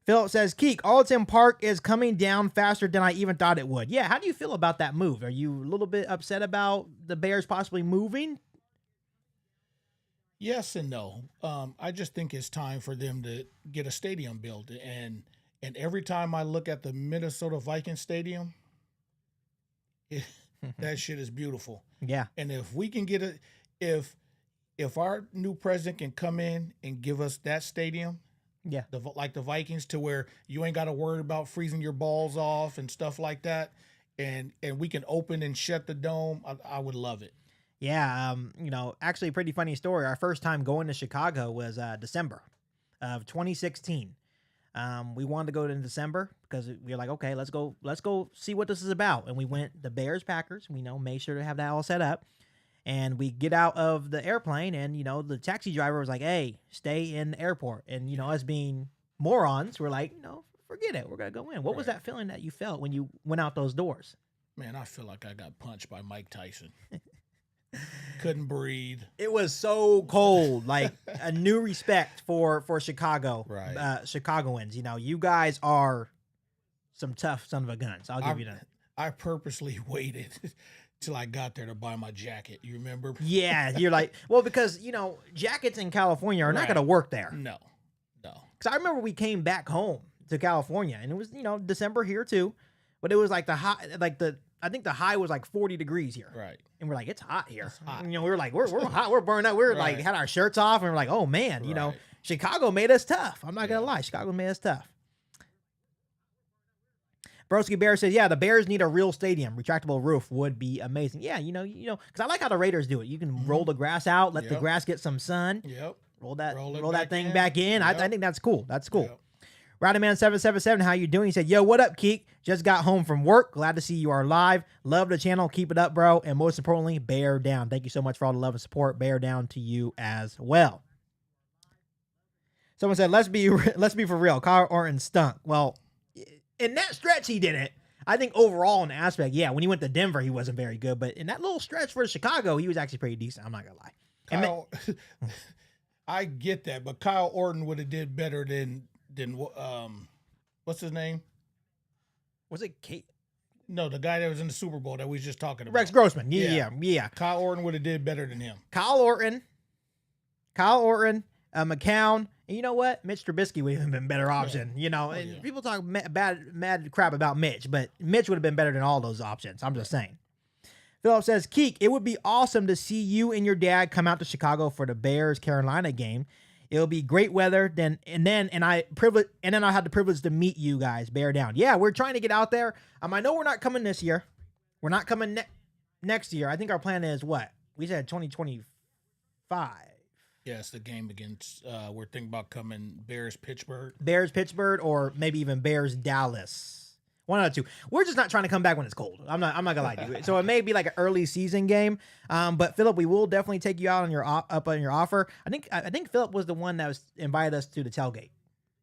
Philip says, Keek, Alton Park is coming down faster than I even thought it would. Yeah, how do you feel about that move? Are you a little bit upset about the Bears possibly moving? Yes and no. I just think it's time for them to get a stadium built. And every time I look at the Minnesota Vikings stadium, that shit is beautiful. Yeah. And if we can get if our new president can come in and give us that stadium, Yeah. like the Vikings, to where you ain't got to worry about freezing your balls off and stuff like that, and we can open and shut the dome, I would love it. Yeah, you know, actually a pretty funny story. Our first time going to Chicago was December of 2016. We wanted to go in December because we were like, okay, let's go see what this is about. And we went the Bears Packers. We made sure to have that all set up. And we get out of the airplane, and you know, the taxi driver was like, "Hey, stay in the airport." And you know, us being morons, we're like, "No, forget it. We're gonna go in." What was that feeling that you felt when you went out those doors? Man, I feel like I got punched by Mike Tyson. Couldn't breathe. It was so cold, like a new respect for Chicago, Right. Chicagoans. You know, you guys are some tough son of a guns. I'll give you that. I purposely waited till I got there to buy my jacket. You remember? Yeah, you're like, well, because you know, jackets in California are not Right. going to work there. No. Because I remember we came back home to California, and it was, you know, December here too, but it was like the high, I think the high was like 40 degrees here. Right. And we're like, it's hot here. It's hot. You know, we were like, we're hot, we're burned out. We were like, Right. had our shirts off, and we're like, oh man, you know, Right. Chicago made us tough. I'm not gonna lie, Chicago made us tough. Broski Bear says, yeah, the Bears need a real stadium. Retractable roof would be amazing. Yeah, because I like how the Raiders do it. You can roll the grass out, let the Yep. grass get some sun, Yep. roll that Roll it roll that back thing in. back in. I Yep. think that's cool. That's cool. Yep. Riderman777, how you doing? He said, yo, what up, Keek? Just got home from work. Glad to see you are live. Love the channel. Keep it up, bro. And most importantly, bear down. Thank you so much for all the love and support. Bear down to you as well. Someone said, let's be for real. Kyle Orton stunk. Well, in that stretch, he didn't. I think overall in the aspect, yeah, when he went to Denver, he wasn't very good. But in that little stretch for Chicago, he was actually pretty decent. I'm not going to lie. And Kyle, I get that, but Kyle Orton would have did better than what's his name? was it Kate? No, the guy that was in the Super Bowl that we was just talking about. Rex Grossman. Yeah. Yeah. Kyle Orton would have did better than him. Kyle Orton, McCown, and you know what? Mitch Trubisky would have been a better option. You know, and yeah. people talk mad crap about Mitch, but Mitch would have been better than all those options. I'm just saying. Philip says, Keek, it would be awesome to see you and your dad come out to Chicago for the Bears Carolina game. It'll be great weather. And I had the privilege to meet you guys. Bear down. Yeah, we're trying to get out there. I know we're not coming this year. We're not coming next year. I think our plan is what? We said 2025. Yes, the game against we're thinking about coming Bears Pittsburgh. Bears Pittsburgh, or maybe even Bears Dallas. One out of two. We're just not trying to come back when it's cold. I'm not gonna lie to you. So it may be like an early season game. But Philip, we will definitely take you out on your offer. I think Philip was the one that was invited us to the tailgate.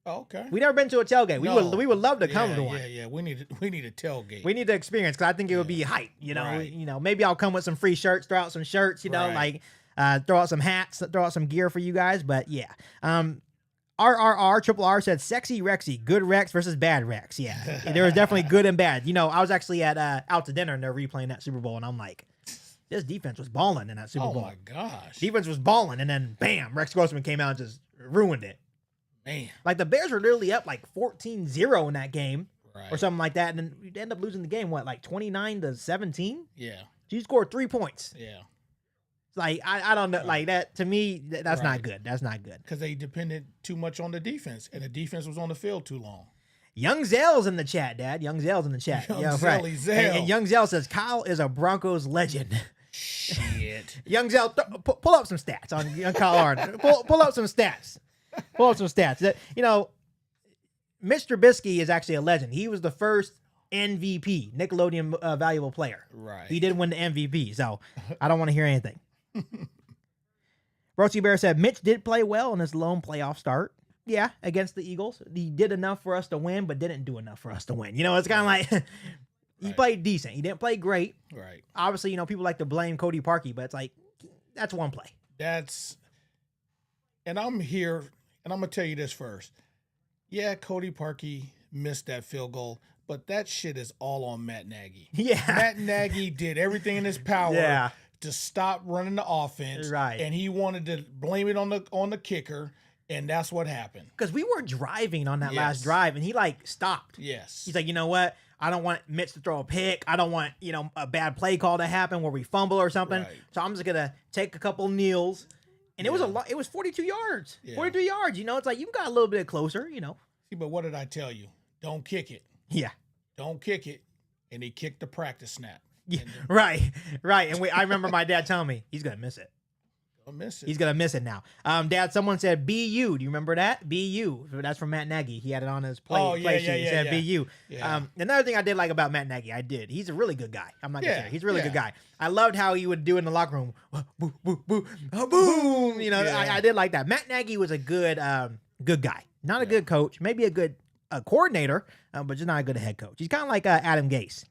Oh, okay. We never been to a tailgate. No. We would love to come yeah, to one. Yeah. We need a tailgate. We need to experience, because I think it would be hype. Right. Maybe I'll come with some free shirts, throw out some shirts. Right. Throw out some hats, throw out some gear for you guys. But yeah. RRR Triple R said, sexy Rexy, good Rex versus bad Rex. Yeah, there was definitely good and bad. I was actually at out to dinner and they're replaying that Super Bowl, and I'm like, this defense was balling in that Super Bowl. Oh my gosh. Defense was balling, and then bam, Rex Grossman came out and just ruined it. Man. Like the Bears were literally up like 14-0 in that game, Right. or something like that, and then we end up losing the game. What, like 29-17? Yeah. You scored 3 points. Yeah. Like I don't know, like that to me, that's not Right. good. That's not good. Because they depended too much on the defense, and the defense was on the field too long. Young Zell's in the chat, Dad. Young Zell's in the chat. Young Yeah, Zelly Zell. And Young Zell says Kyle is a Broncos legend. Shit. Young Zell, pull up some stats on young Kyle Arden. Pull up some stats. Pull up some stats. Mitch Trubisky is actually a legend. He was the first MVP, Nickelodeon valuable player. Right. He did win the MVP, so I don't want to hear anything. Rosie Bear said Mitch did play well in his lone playoff start. Yeah, against the Eagles. He did enough for us to win, but didn't do enough for us to win. It's kind of like he Right. played decent. He didn't play great. Right. Obviously, people like to blame Cody Parkey, but it's like, that's one play. And I'm here, and I'm going to tell you this first. Yeah, Cody Parkey missed that field goal, but that shit is all on Matt Nagy. Yeah. Matt Nagy did everything in his power Yeah. to stop running the offense. Right. And he wanted to blame it on the kicker, and that's what happened. Because we were driving on that last Yes. drive, and he stopped. Yes. He's like, you know what? I don't want Mitch to throw a pick. I don't want, a bad play call to happen where we fumble or something. Right. So I'm just going to take a couple kneels. And it was a lot. It was 42 yards. Yeah. 42 yards. It's like you got a little bit closer, See, but what did I tell you? Don't kick it. Yeah. Don't kick it. And he kicked the practice snap. Yeah. Right. And I remember my dad telling me he's going to miss it. Don't miss it. He's going to miss it now. Dad, someone said BU. Do you remember that? BU. That's from Matt Nagy. He had it on his play sheet. He said BU. Yeah. Another thing I did like about Matt Nagy, He's a really good guy. I'm not going to Yeah, say. He's a really yeah. good guy. I loved how he would do in the locker room. Boo, boo, boo, boom. Yeah. I did like that. Matt Nagy was a good guy. Not a good coach. Maybe a good coordinator, but just not a good head coach. He's kind of like Adam Gase.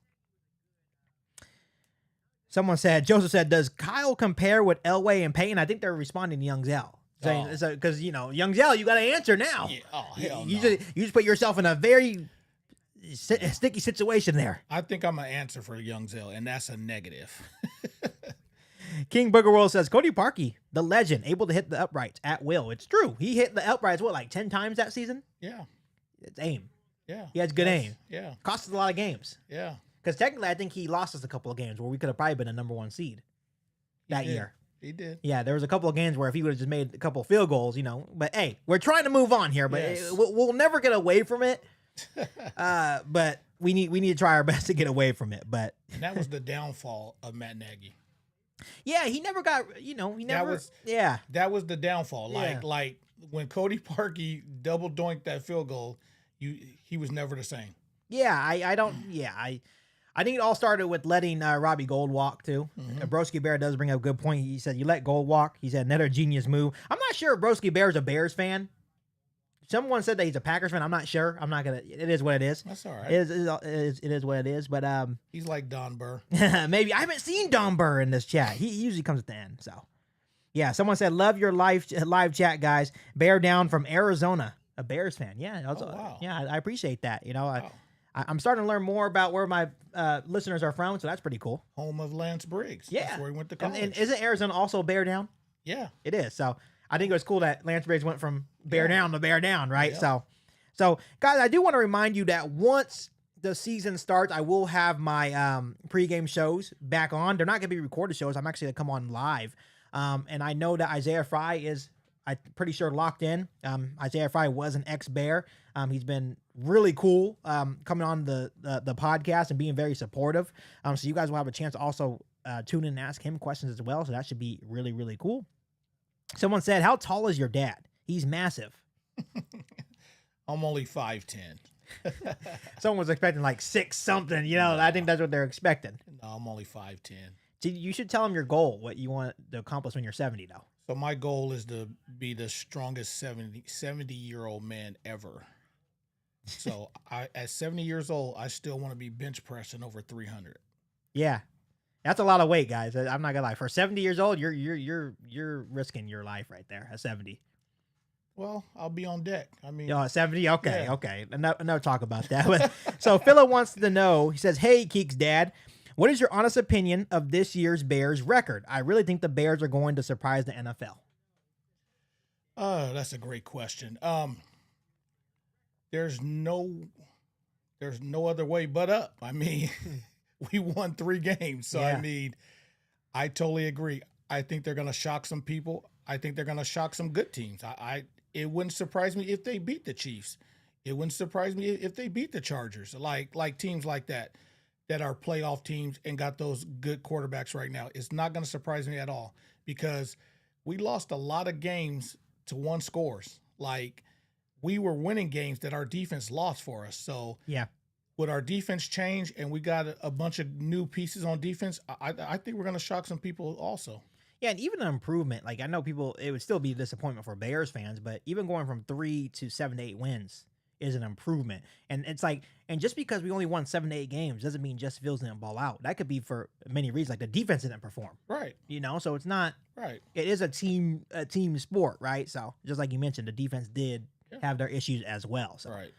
Joseph said, does Kyle compare with Elway and Payton? I think they're responding to Young Zell. Because, Young Zell, you got to answer now. Yeah. Oh, hell you no. just put yourself in a very sticky situation there. I think I'm going to answer for Young Zell, and that's a negative. King Booger World says, Cody Parkey, the legend, able to hit the uprights at will. It's true. He hit the uprights, like 10 times that season? Yeah. It's aim. Yeah. He has good aim. Yeah. Cost us a lot of games. Yeah. Because technically, I think he lost us a couple of games where we could have probably been a number 1 seed that did. year. He did. Yeah, there was a couple of games where if he would have just made a couple of field goals, But hey, we're trying to move on here, but Yes. we'll never get away from it. But we need to try our best to get away from it. But And that was the downfall of Matt Nagy. yeah, he never got, he never, was- yeah. That was the downfall. Yeah. Like when Cody Parkey double doinked that field goal, he was never the same. Yeah, I think it all started with letting Robbie Gold walk too. Broski Bear does bring up a good point. He said you let Gold walk. He said another genius move. I'm not sure if Broski Bear is a Bears fan. Someone said that he's a Packers fan. I'm not sure. I'm not gonna. It is what it is. That's all right. It is what it is. But He's like Don Burr. maybe I haven't seen Don Burr in this chat. He usually comes at the end. So yeah, someone said love your live chat, guys. Bear down from Arizona, a Bears fan. Yeah, wow. Yeah, I appreciate that. Wow. I'm starting to learn more about where my listeners are from, so that's pretty cool. Home of Lance Briggs. Yeah. That's where he went to And, college. and isn't Arizona also bear down? Yeah. It is. So I think it was cool that Lance Briggs went from bear down to bear down, right? Yeah. So guys, I do want to remind you that once the season starts, I will have my pregame shows back on. They're not going to be recorded shows. I'm actually going to come on live. And I know that Isaiah Fry is, I'm pretty sure, locked in. Isaiah Fry was an ex-Bear. He's been really cool coming on the podcast and being very supportive. So you guys will have a chance to also tune in and ask him questions as well. So that should be really, really cool. Someone said, how tall is your dad? He's massive. I'm only 5'10". Someone was expecting like 6 something. I think that's what they're expecting. No, I'm only 5'10". So you should tell them your goal, what you want to accomplish when you're 70, though. So my goal is to be the strongest 70-year-old man ever. So at 70 years old, I still want to be bench pressing over 300. Yeah, that's a lot of weight, guys. I'm not gonna lie. For 70 years old, you're risking your life right there at 70. Well, I'll be on deck. I mean, 70. Okay, Yeah. okay. No talk about that. But, so Philip wants to know. He says, "Hey, Keek's dad, what is your honest opinion of this year's Bears record? I really think the Bears are going to surprise the NFL." that's a great question. There's no other way but up. I mean, we won 3 games. So, Yeah. I mean, I totally agree. I think they're going to shock some people. I think they're going to shock some good teams. It wouldn't surprise me if they beat the Chiefs. It wouldn't surprise me if they beat the Chargers, like teams like that are playoff teams and got those good quarterbacks right now. It's not going to surprise me at all because we lost a lot of games to 1 scores. Like, we were winning games that our defense lost for us. So Yeah. would our defense change and we got a bunch of new pieces on defense? I think we're going to shock some people also. Yeah, and even an improvement. Like, I know people, it would still be a disappointment for Bears fans, but even going from 3 to 7 to 8 wins is an improvement. And it's like, and just because we only won 7 to 8 games doesn't mean Justin Fields didn't ball out. That could be for many reasons. Like, the defense didn't perform. Right. So it's not. Right. It is a team sport, right? So just like you mentioned, the defense did have their issues as well. So. Right.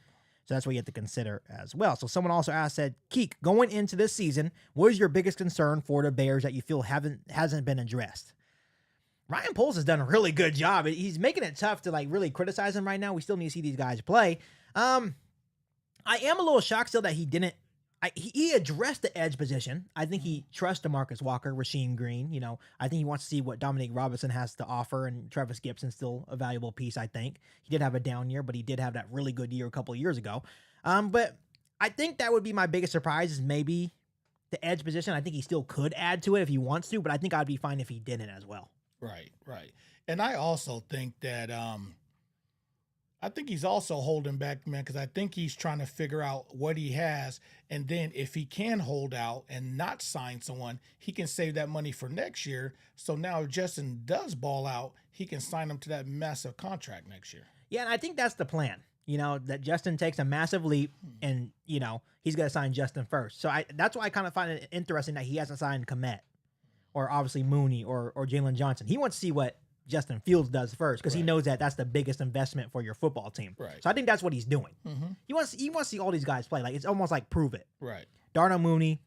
So that's what you have to consider as well. So someone also said, Keek, going into this season, what is your biggest concern for the Bears that you feel hasn't been addressed? Ryan Poles has done a really good job. He's making it tough to like really criticize him right now. We still need to see these guys play. I am a little shocked still that he didn't. He addressed the edge position. I think he trusts DeMarcus Walker, Rasheem Green. I think he wants to see what Dominique Robinson has to offer, and Travis Gibson's still a valuable piece, I think. He did have a down year, but he did have that really good year a couple of years ago. But I think that would be my biggest surprise is maybe the edge position. I think he still could add to it if he wants to, but I think I'd be fine if he didn't as well. Right. Right. And I also think that I think he's also holding back, man, because I think he's trying to figure out what he has. And then if he can hold out and not sign someone, he can save that money for next year. So now if Justin does ball out, he can sign him to that massive contract next year. Yeah, and I think that's the plan. That Justin takes a massive leap and, he's going to sign Justin first. So that's why I kind of find it interesting that he hasn't signed Kmet or obviously Mooney or Jalen Johnson. He wants to see what Justin Fields does first because he knows that that's the biggest investment for your football team. Right. So I think that's what he's doing. Mm-hmm. He wants to see all these guys play. Like, it's almost like prove it. Right. Darnell Mooney,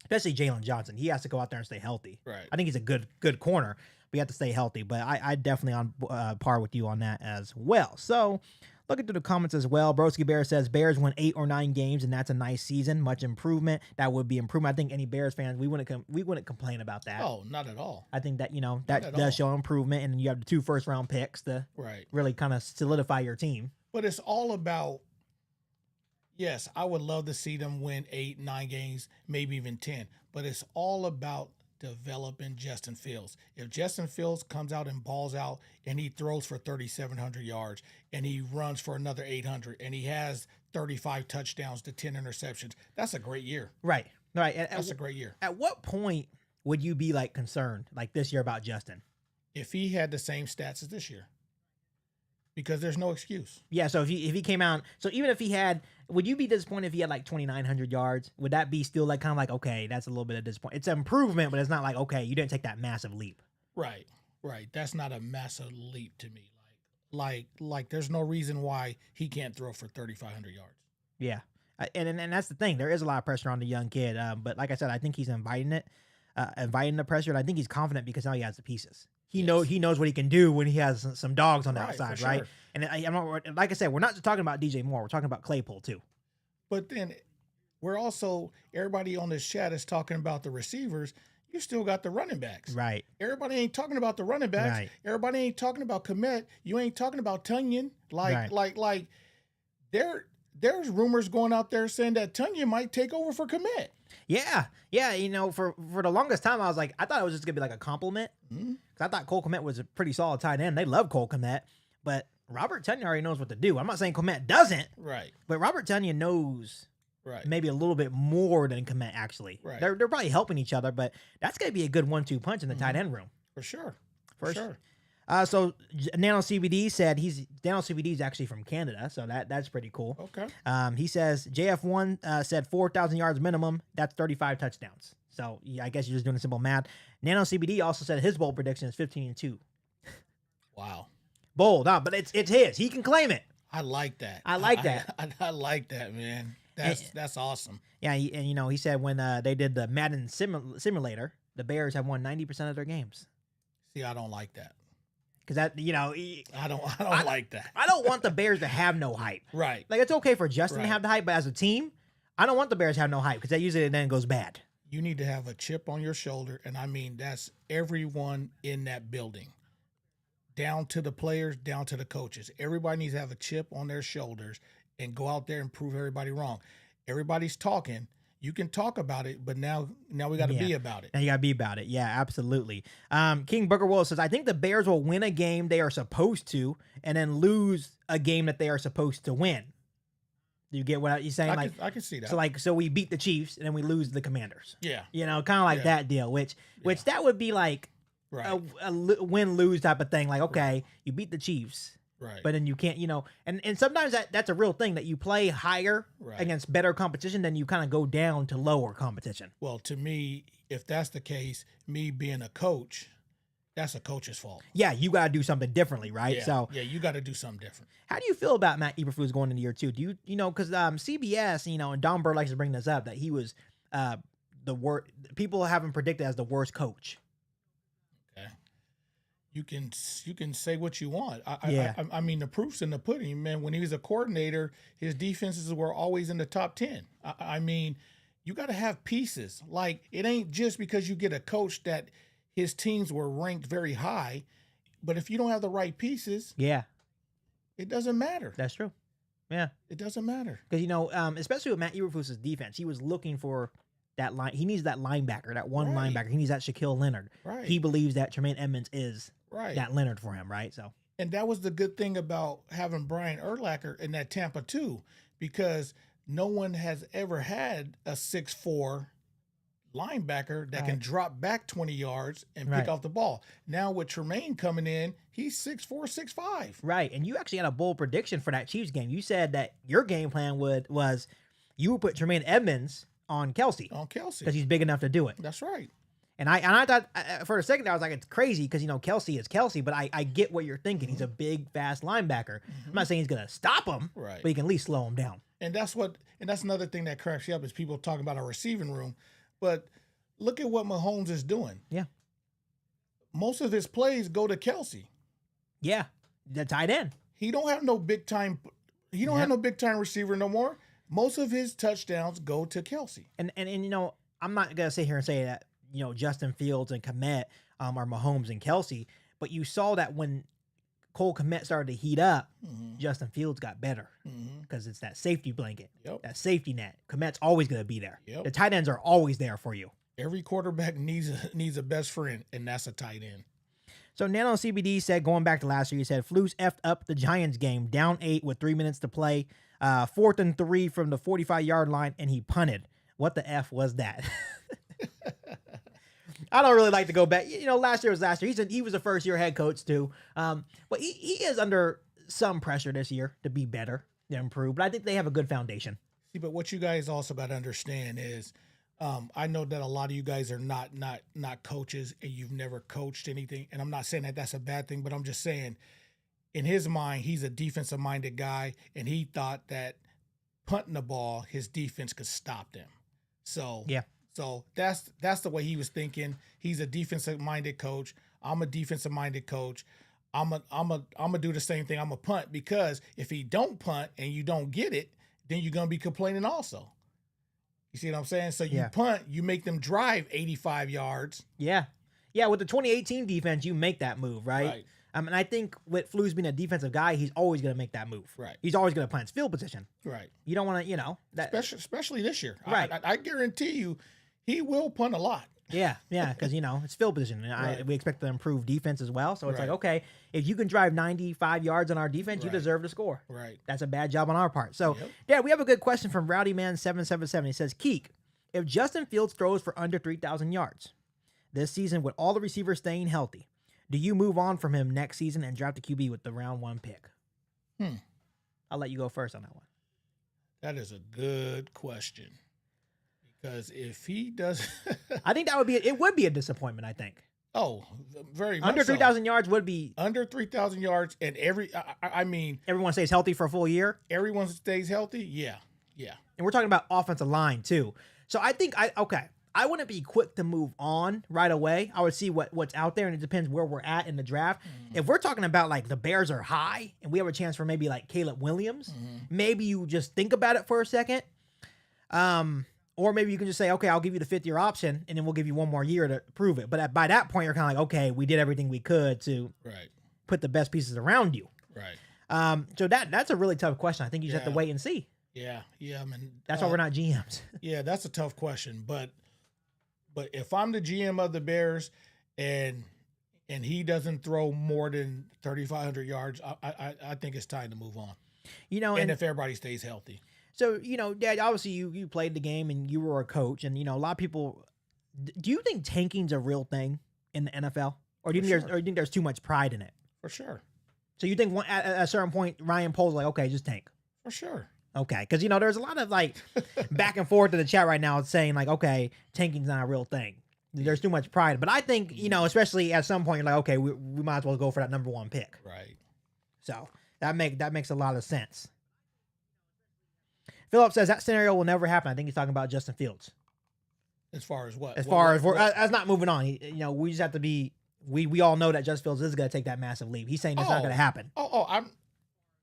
especially Jalen Johnson, he has to go out there and stay healthy. Right. I think he's a good corner, but you have to stay healthy. But I definitely on par with you on that as well. So looking through the comments as well, Broski Bear says Bears win 8 or 9 games, and that's a nice season. Much improvement. That would be improvement. I think any Bears fans, we wouldn't complain about that. Oh, not at all. I think that that at does all. show improvement, and you have the 2 first-round picks to Right. really kind of solidify your team. But it's all about, Yes, I would love to see them win 8, 9 games, maybe even 10. But it's all about developing Justin Fields. If Justin Fields comes out and balls out and he throws for 3,700 yards and he runs for another 800 and he has 35 touchdowns to 10 interceptions, that's a great year. Right. That's a great year. At what point would you be like concerned like this year about Justin? If he had the same stats as this year. Because there's no excuse. Yeah, so if he came out, so even if he had, would you be disappointed if he had like 2,900 yards? Would that be still like kind of like, okay, that's a little bit of disappointment? It's an improvement, but it's not like, okay, you didn't take that massive leap. Right. That's not a massive leap to me. Like there's no reason why he can't throw for 3,500 yards. Yeah, and that's the thing. There is a lot of pressure on the young kid, but like I said, I think he's inviting the pressure, and I think he's confident because now he has the pieces. He knows what he can do when he has some dogs on the outside, right? Sure. And I'm not, like I said, we're not just talking about DJ Moore. We're talking about Claypool too. But then we're also, everybody on this chat is talking about the receivers. You still got the running backs. Right. Everybody ain't talking about the running backs. Right. Everybody ain't talking about Kmet. You ain't talking about Tunyon. Like there's rumors going out there saying that Tunyon might take over for Kmet. Yeah. You know, for the longest time, I was like, I thought it was just gonna be like a compliment because I thought Cole Kmet was a pretty solid tight end. They love Cole Kmet, but Robert Tonyan already knows what to do. I'm not saying Kmet doesn't, Right. but Robert Tonyan knows Right. maybe a little bit more than Kmet actually. Right. They're probably helping each other, but that's gonna be a good 1-2 punch in the tight end room. For sure. For For sure. sure. So Nano CBD said Nano CBD is actually from Canada, so that's pretty cool. Okay. He says JF1 said 4,000 yards minimum. That's 35 touchdowns. So yeah, I guess you're just doing a simple math. Nano CBD also said his bold prediction is 15-2. Wow. Bold, but it's his. He can claim it. I like that. I like that. I like that, man. That's awesome. Yeah, and he said when they did the Madden simulator, the Bears have won 90% of their games. See, I don't like that. Because that I don't like that. I don't want the Bears to have no hype. Right. Like it's okay for Justin to Right. have the hype, but as a team, I don't want the Bears to have no hype because that usually then goes bad. You need to have a chip on your shoulder, and I mean that's everyone in that building, down to the players, down to the coaches. Everybody needs to have a chip on their shoulders and go out there and prove everybody wrong. Everybody's talking. You can talk about it, but now we got to be about it. And you got to be about it. Yeah, absolutely. King Booker Will says, I think the Bears will win a game they are supposed to and then lose a game that they are supposed to win. Do you get what you're saying? I can see that. So we beat the Chiefs and then we lose the Commanders. Yeah. You know, kind of like that deal, which that would be like Right. a win-lose type of thing. Like, okay, you beat the Chiefs. Right. But then you can't, and sometimes that's a real thing that you play higher Right. against better competition, then you kind of go down to lower competition. Well, to me, if that's the case, me being a coach, that's a coach's fault. Yeah, you got to do something differently, right? Yeah. So yeah, you got to do something different. how do you feel about Matt Eberflus going into year two? Do because CBS, and Don Burr likes to bring this up, that he was the worst, people have him predicted as the worst coach. Okay. You can say what you want. I mean, the proof's in the pudding, man. When he was a coordinator, his defenses were always in the top 10. I mean, you got to have pieces. Like, it ain't just because you get a coach that his teams were ranked very high, but if you don't have the right pieces, Yeah, it doesn't matter. that's true. Yeah, It doesn't matter. because especially with Matt Eberflus's defense, he was looking for that line. He needs that linebacker, that one Right. linebacker. He needs that Shaquille Leonard. Right. He believes that Tremaine Edmonds is Right. that Leonard for him, right? So And that was the good thing about having Brian Urlacher in that Tampa too, because no one has ever had a 6'4" linebacker that can Right. drop back 20 yards and Right. pick off the ball. Now with Tremaine coming in, he's 6'4", 6'5". right, and you actually had a bold prediction for that Chiefs game. You said that your game plan was you would put Tremaine Edmonds on Kelsey On Kelsey. because he's big enough to do it. That's right. And I thought for a second there, I was like, it's crazy because Kelsey is Kelsey, but I get what you're thinking. He's a big, fast linebacker. I'm not saying he's gonna stop him, Right. but he can at least slow him down. And that's another thing that cracks you up is people talking about our receiving room. But look at what Mahomes is doing. Yeah. Most of his plays go to Kelsey. Yeah, the tight end. He don't have no big time. He don't have no big time receiver no more. Most of his touchdowns go to Kelsey. And I'm not gonna sit here and say that Justin Fields and Kmet are Mahomes and Kelsey, but you saw that when Cole Kmet started to heat up, Mhm. Justin Fields got better Mhm. because it's that safety blanket, Yep. that safety net. Kmet's always going to be there. Yep. The tight ends are always there for you. Every quarterback needs a best friend, and that's a tight end. So Nano CBD said, going back to last year, he said, Flus effed up the Giants game, down 8 with 3 minutes to play, 4th and 3 from the 45-yard line, and he punted. What the F was that? I don't really like to go back. Last year was last year. He was a first-year head coach, too. But he is under some pressure this year to be better, to improve. But I think they have a good foundation. See, but what you guys also got to understand is, I know that a lot of you guys are not coaches, and you've never coached anything. And I'm not saying that that's a bad thing, but I'm just saying, in his mind, he's a defensive-minded guy, and he thought that punting the ball, his defense could stop them. So Yeah. So that's the way he was thinking. He's a defensive-minded coach. I'm a defensive-minded coach. I'm a do the same thing. I'm a punt, because if he don't punt and you don't get it, then you're gonna be complaining also. You see what I'm saying? So you Yeah. punt, you make them drive 85 yards. Yeah. Yeah, with the 2018 defense, you make that move, right? And I think with Flus being a defensive guy, he's always going to make that move. Right. He's always going to punt. It's field position. Right. You don't want to, that. Especially this year. Right. I guarantee you, he will punt a lot. Yeah, because it's field position, and Right. we expect to improve defense as well. So it's Right. like, okay, if you can drive 95 yards on our defense, you Right. deserve to score. Right. That's a bad job on our part. So Yep. yeah, we have a good question from RowdyMan777. He says, Keek, if Justin Fields throws for under 3,000 yards this season with all the receivers staying healthy, do you move on from him next season and draft a QB with the round 1 pick? I'll let you go first on that one. That is a good question. Because if he does, I think it would be a disappointment, I think. very much Under so. 3,000 yards would be, Under 3,000 yards, and I mean, everyone stays healthy for a full year. everyone stays healthy. Yeah. And we're talking about offensive line too. So I think I wouldn't be quick to move on right away. I would see what's out there, and it depends where we're at in the draft. If we're talking about like the Bears are high and we have a chance for maybe like Caleb Williams, maybe you just think about it for a second. Or maybe you can just say, okay, I'll give you the 5th-year option, and then we'll give you 1 more year to prove it. But by that point, you're kind of like, okay, we did everything we could to Right. put the best pieces around you. Right. So that's a really tough question. I think you just have to Yeah. wait and see. Yeah. I mean, That's why we're not GMs. Yeah, that's a tough question. But if I'm the GM of the Bears and he doesn't throw more than 3,500 yards, I think it's time to move on. And if everybody stays healthy. So, Dad, obviously you played the game and you were a coach, and, a lot of people, do you think tanking's a real thing in the NFL? Or do you think there's too much pride in it? For sure. So you think at a certain point, Ryan Poles like, okay, just tank. For sure. Okay. Because, there's a lot of like back and forth in the chat right now saying like, okay, tanking's not a real thing. There's too much pride. But I think, especially at some point, you're like, okay, we might as well go for that number 1 pick. Right. So that makes a lot of sense. Philip says that scenario will never happen. I think he's talking about Justin Fields. As far as what? As not moving on, we just have to be. We all know that Justin Fields is going to take that massive leap. He's saying it's not going to happen.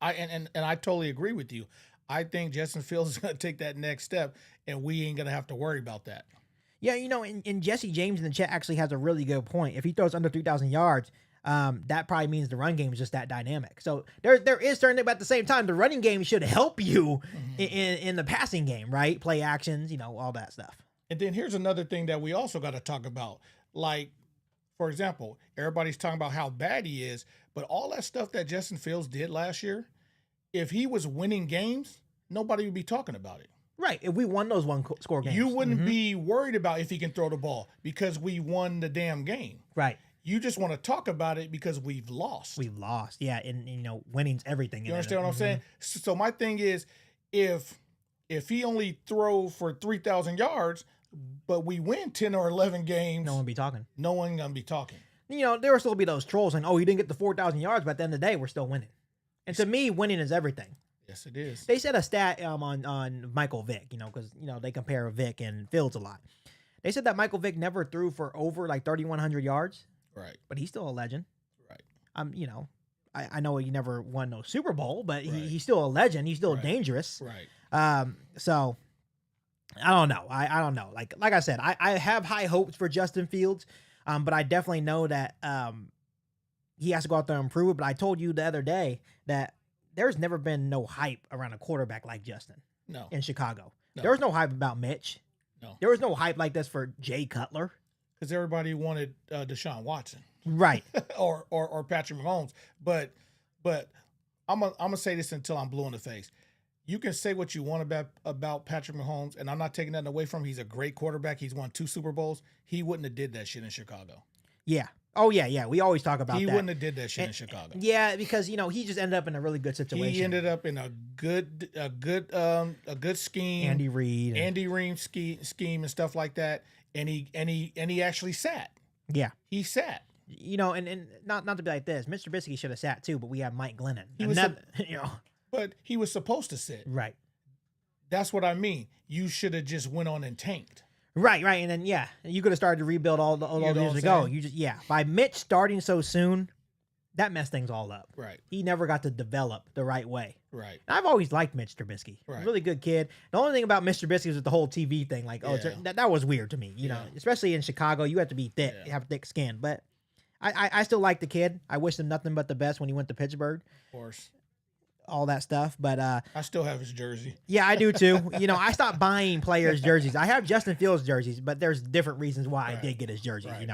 I totally agree with you. I think Justin Fields is going to take that next step, and we ain't going to have to worry about that. Yeah, and Jesse James in the chat actually has a really good point. If he throws under 3,000 yards, that probably means the run game is just that dynamic. So there is certainly, but at the same time, the running game should help you in the passing game, right? Play actions, all that stuff. And then here's another thing that we also got to talk about. Like, for example, everybody's talking about how bad he is, but all that stuff that Justin Fields did last year, if he was winning games, nobody would be talking about it. Right. If we won those score games. You wouldn't be worried about if he can throw the ball because we won the damn game. Right. You just want to talk about it because we've lost. We've lost. Yeah. And winning's everything. You understand what I'm saying? So my thing is, if he only throw for 3,000 yards, but we win 10 or 11 games, no one be talking. No one going to be talking. There will still be those trolls saying, oh, he didn't get the 4,000 yards, but at the end of the day, we're still winning. And to me, winning is everything. Yes, it is. They said a stat on Michael Vick, because, they compare Vick and Fields a lot. They said that Michael Vick never threw for over like 3,100 yards. Right. But he's still a legend. Right. I know he never won no Super Bowl, but Right. he's still a legend. He's still Right. dangerous. Right. So I don't know. I don't know. Like I said, I have high hopes for Justin Fields. But I definitely know that he has to go out there and prove it. But I told you the other day that there's never been no hype around a quarterback like Justin No. in Chicago. No. There was no hype about Mitch. No. There was no hype like this for Jay Cutler. Because everybody wanted Deshaun Watson Right. or Patrick Mahomes. But I'm gonna say this until I'm blue in the face. You can say what you want about Patrick Mahomes, and I'm not taking nothing away from him. He's a great quarterback. He's won 2 Super Bowls. He wouldn't have did that shit in Chicago. Yeah. Oh, yeah. We always talk about He that. wouldn't have did that shit in Chicago. Yeah, because, he just ended up in a really good situation. He ended up in a good scheme. Andy Reid. Andy Reid scheme and stuff like that. And he actually sat. Yeah. He sat. And not to be like this, Mr. Trubisky should have sat too, but we have Mike Glennon. He was Another- But he was supposed to sit. Right. That's what I mean. You should have just went on and tanked. Right. And then, you could have started to rebuild all know years what I'm ago. saying? By Mitch starting so soon, that messed things all up. Right. He never got to develop the right way. Right. And I've always liked Mitch Trubisky. Right. Really good kid. The only thing about Mr. Trubisky was the whole TV thing. Like, Yeah. that was weird to me. Yeah. Especially in Chicago, you have to be thick, have thick skin. But I still like the kid. I wish him nothing but the best when he went to Pittsburgh. Of course. All that stuff. But I still have his jersey. yeah, I do too. I stopped buying players' jerseys. I have Justin Fields jerseys, but there's different reasons why I did get his jerseys, Right.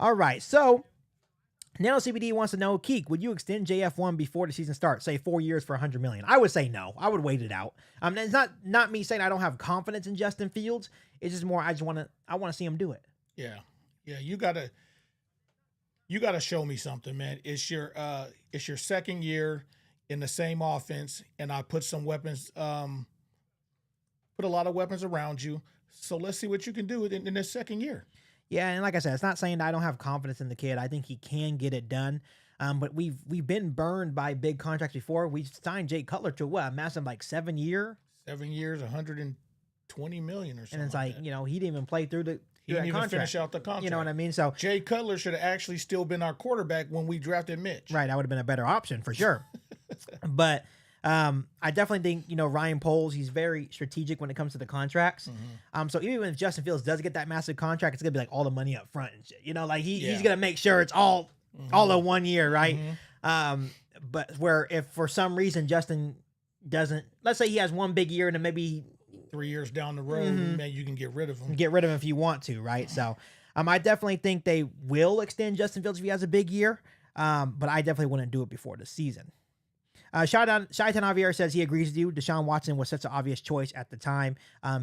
All right. So Nano CBD wants to know, Keek, would you extend JF1 before the season starts? Say 4 years for $100 million. I would say no. I would wait it out. It's not me saying I don't have confidence in Justin Fields. It's just more I want to see him do it. Yeah. Yeah. You gotta show me something, man. It's your second year in the same offense, and I put some weapons, put a lot of weapons around you. So let's see what you can do in this second year. Yeah, and like I said, it's not saying that I don't have confidence in the kid. I think he can get it done. But we've been burned by big contracts before. We signed Jay Cutler to a massive 7 year. 7 years, $120 million or something. And it's like that. he didn't even play through He didn't even contract. finish out the contract. You know what I mean? So Jay Cutler should have actually still been our quarterback when we drafted Mitch. right, that would have been a better option for sure. But I definitely think Ryan Poles, he's very strategic when it comes to the contracts. So even if Justin Fields does get that massive contract, it's gonna be all the money up front and shit. He's gonna make sure it's all in 1 year, right? But where if for some reason Justin doesn't, let's say he has one big year and then maybe 3 years down the road, man, you can get rid of him. get rid of him if you want to, right? So I definitely think they will extend Justin Fields if he has a big year. But I definitely wouldn't do it before the season. Shaitan Javier says he agrees with you. Deshaun Watson was such an obvious choice at the time.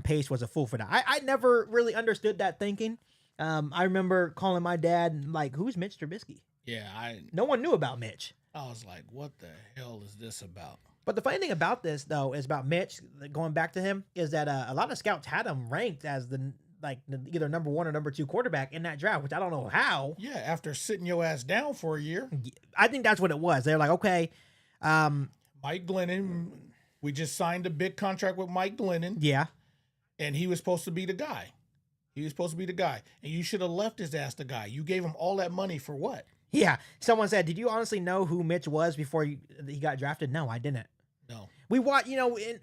Pace was a fool for that. I never really understood that thinking. I remember calling my dad who's Mitch Trubisky? Yeah, No one knew about Mitch. I was like, what the hell is this about? But the funny thing about this, though, is about Mitch, going back to him, is that a lot of scouts had him ranked as the either number 1 or number 2 quarterback in that draft, which I don't know how. Yeah, after sitting your ass down for a year. I think that's what it was. They're like, okay. Mike Glennon, we just signed a big contract with Mike Glennon, Yeah. and he was supposed to be the guy. And you should have left his ass the guy. You gave him all that money for what? Yeah. Someone said, did you honestly know who Mitch was before he got drafted? No, I didn't. No. We watch,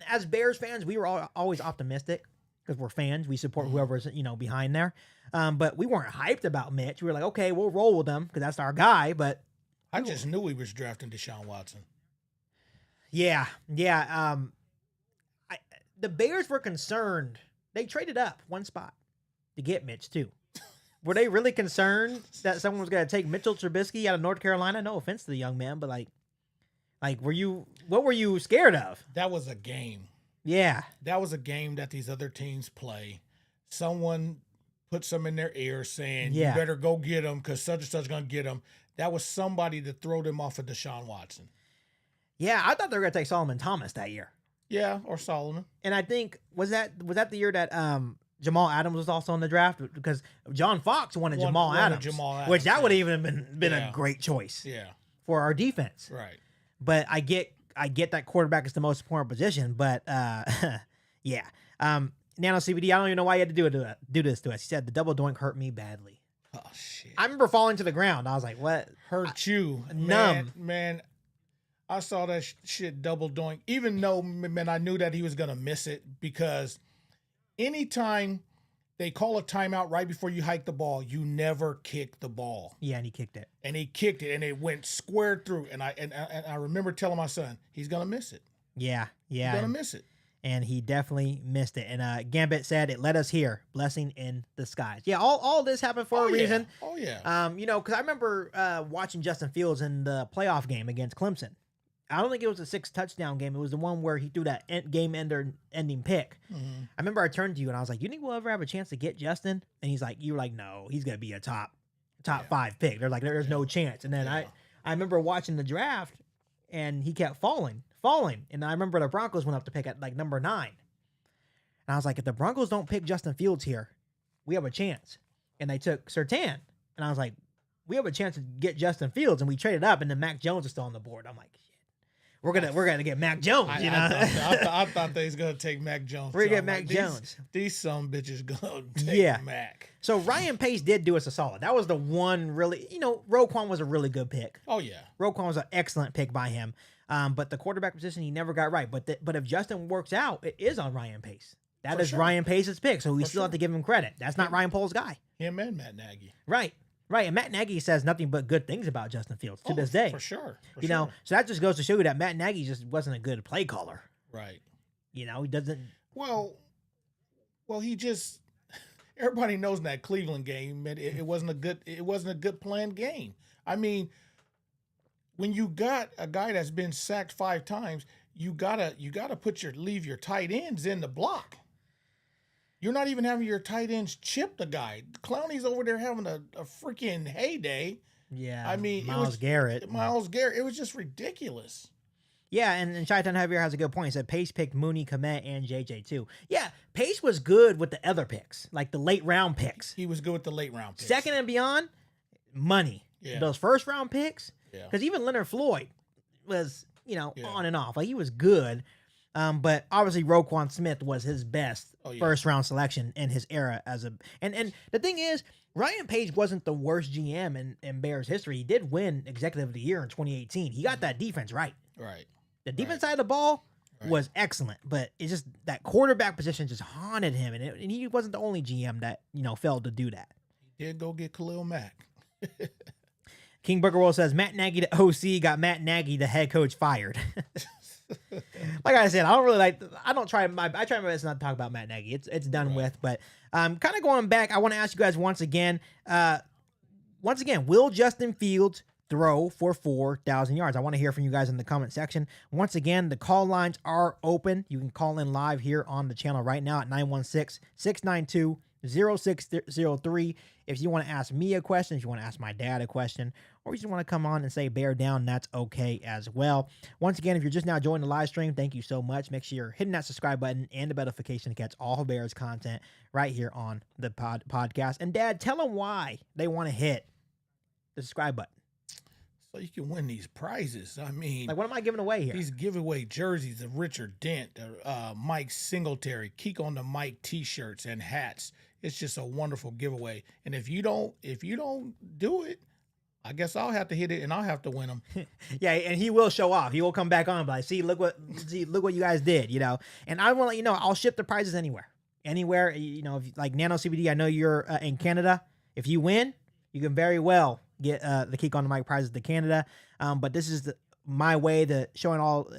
as Bears fans, we were always optimistic because we're fans. We support whoever's, behind there. But we weren't hyped about Mitch. We were like, okay, we'll roll with him because that's our guy. But I just knew he was drafting Deshaun Watson. yeah. The Bears were concerned. They traded up one spot to get Mitch, too. Were they really concerned that someone was going to take Mitchell Trubisky out of North Carolina? No offense to the young man, but what were you scared of? That was a game. Yeah. That was a game that these other teams play. Someone put some in their ear saying, Yeah. you better go get him because such and such going to get him. That was somebody to throw them off of Deshaun Watson. Yeah, I thought they were going to take Solomon Thomas that year. Yeah, or Solomon. And I think, was that the year that Jamal Adams was also in the draft? Because John Fox wanted Jamal Adams, which that would have even been a great choice Yeah, for our defense. right. But I get that quarterback is the most important position, but yeah. Nano CBD, I don't even know why you had to do this to us. He said the double doink hurt me badly. Oh, shit. I remember falling to the ground. I was like, what? Hurt you. numb. Man, I saw that shit double doink, even though, man, I knew that he was going to miss it because anytime They call a timeout right before you hike the ball. You never kick the ball. Yeah, and he kicked it. And he kicked it, and it went square through. And I remember telling my son, he's gonna miss it. Yeah. He's Yeah. gonna miss it. And he definitely missed it. And Gambit said it led us here, blessing in the skies. Yeah, all this happened for a reason. Oh yeah. Because I remember watching Justin Fields in the playoff game against Clemson. I don't think it was a 6 touchdown game. It was the one where he threw that game ending pick. Mm-hmm. I remember I turned to you and I was like, "You think we'll ever have a chance to get Justin?" And he's like, "You were like, no, he's gonna be a top 5 pick." They're like, "There's no chance." And then I remember watching the draft, and he kept falling. And I remember the Broncos went up to pick at like number 9. And I was like, if the Broncos don't pick Justin Fields here, we have a chance. And they took Surtain. And I was like, we have a chance to get Justin Fields. And we traded up, and then Mac Jones is still on the board. I'm like, shit. We're gonna get Mac Jones, you know. I thought they was gonna take Mac Jones. We're gonna So get I'm Mac Jones. These some bitches gonna take Mac. So Ryan Pace did do us a solid. That was the one really, Roquan was a really good pick. Oh yeah. Roquan was an excellent pick by him. But the quarterback position he never got right. But if Justin works out, it is on Ryan Pace. That is Ryan Pace's pick, so we still have to give him credit. That's not Ryan Pohl's guy. Him and Matt Nagy. Right. And Matt Nagy says nothing but good things about Justin Fields to this day. For sure. You know, so that just goes to show you that Matt Nagy just wasn't a good play caller. Right. He doesn't. Well, he just. Everybody knows in that Cleveland game, man, it wasn't a good planned game. I mean, when you got a guy that's been sacked 5 times, you gotta leave your tight ends in the block. You're not even having your tight ends chip the guy. Clowney's over there having a freaking heyday. Yeah. I mean, Myles Garrett. It was just ridiculous. Yeah, and Shaitan Javier has a good point. He said Pace picked Mooney, Komet, and JJ too. Yeah, Pace was good with the other picks, like the late round picks. He was good with the late round picks. Second and beyond, money. Yeah. Those first round picks, because even Leonard Floyd was, on and off. Like, he was good. But obviously Roquan Smith was his best first round selection in his era and the thing is, Ryan Pace wasn't the worst GM in Bears history. He did win Executive of the Year in 2018. He got that defense right. Right. The defense side of the ball was excellent, but it's just that quarterback position just haunted him, and he wasn't the only GM that failed to do that. He did go get Khalil Mack. King Booker World says Matt Nagy, the OC, got Matt Nagy, the head coach, fired. Like I said, I try my best not to talk about Matt Nagy. It's done with. But kind of going back, I want to ask you guys once again, will Justin Fields throw for 4,000 yards? I want to hear from you guys in the comment section. Once again, the call lines are open. You can call in live here on the channel right now at 916-692-0603. If you want to ask me a question, if you want to ask my dad a question, or you just want to come on and say bear down, that's okay as well. Once again, if you're just now joining the live stream, thank you so much. Make sure you're hitting that subscribe button and the notification to catch all Bears content right here on the podcast. And Dad, tell them why they want to hit the subscribe button. So you can win these prizes. I mean, like, what am I giving away here? These giveaway jerseys of Richard Dent, Mike Singletary, Keek on the Mike t-shirts and hats. It's just a wonderful giveaway. And if you don't do it, I guess I'll have to hit it and I'll have to win them. Yeah, and he will show off. He will come back on and be like, look what you guys did, And I want to let you know, I'll ship the prizes anywhere. If, like Nano CBD, I know you're in Canada. If you win, you can very well get the Keek on the Mic prizes to Canada. But this is my way to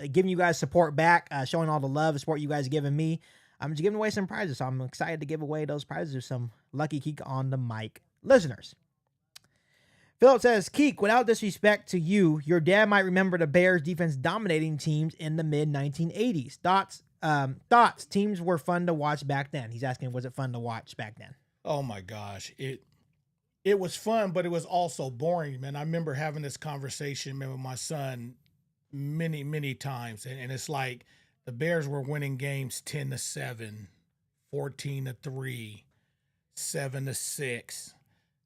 giving you guys support back, showing all the love and support you guys giving me. I'm just giving away some prizes, so I'm excited to give away those prizes to some lucky Keek on the Mic listeners. Philip says, Keek, without disrespect to you, your dad might remember the Bears defense dominating teams in the mid-1980s. Thoughts? Teams were fun to watch back then. He's asking, was it fun to watch back then? Oh my gosh. It was fun, but it was also boring, man. I remember having this conversation, man, with my son many, many times. And it's like the Bears were winning games 10-7, 14-3, 7-6.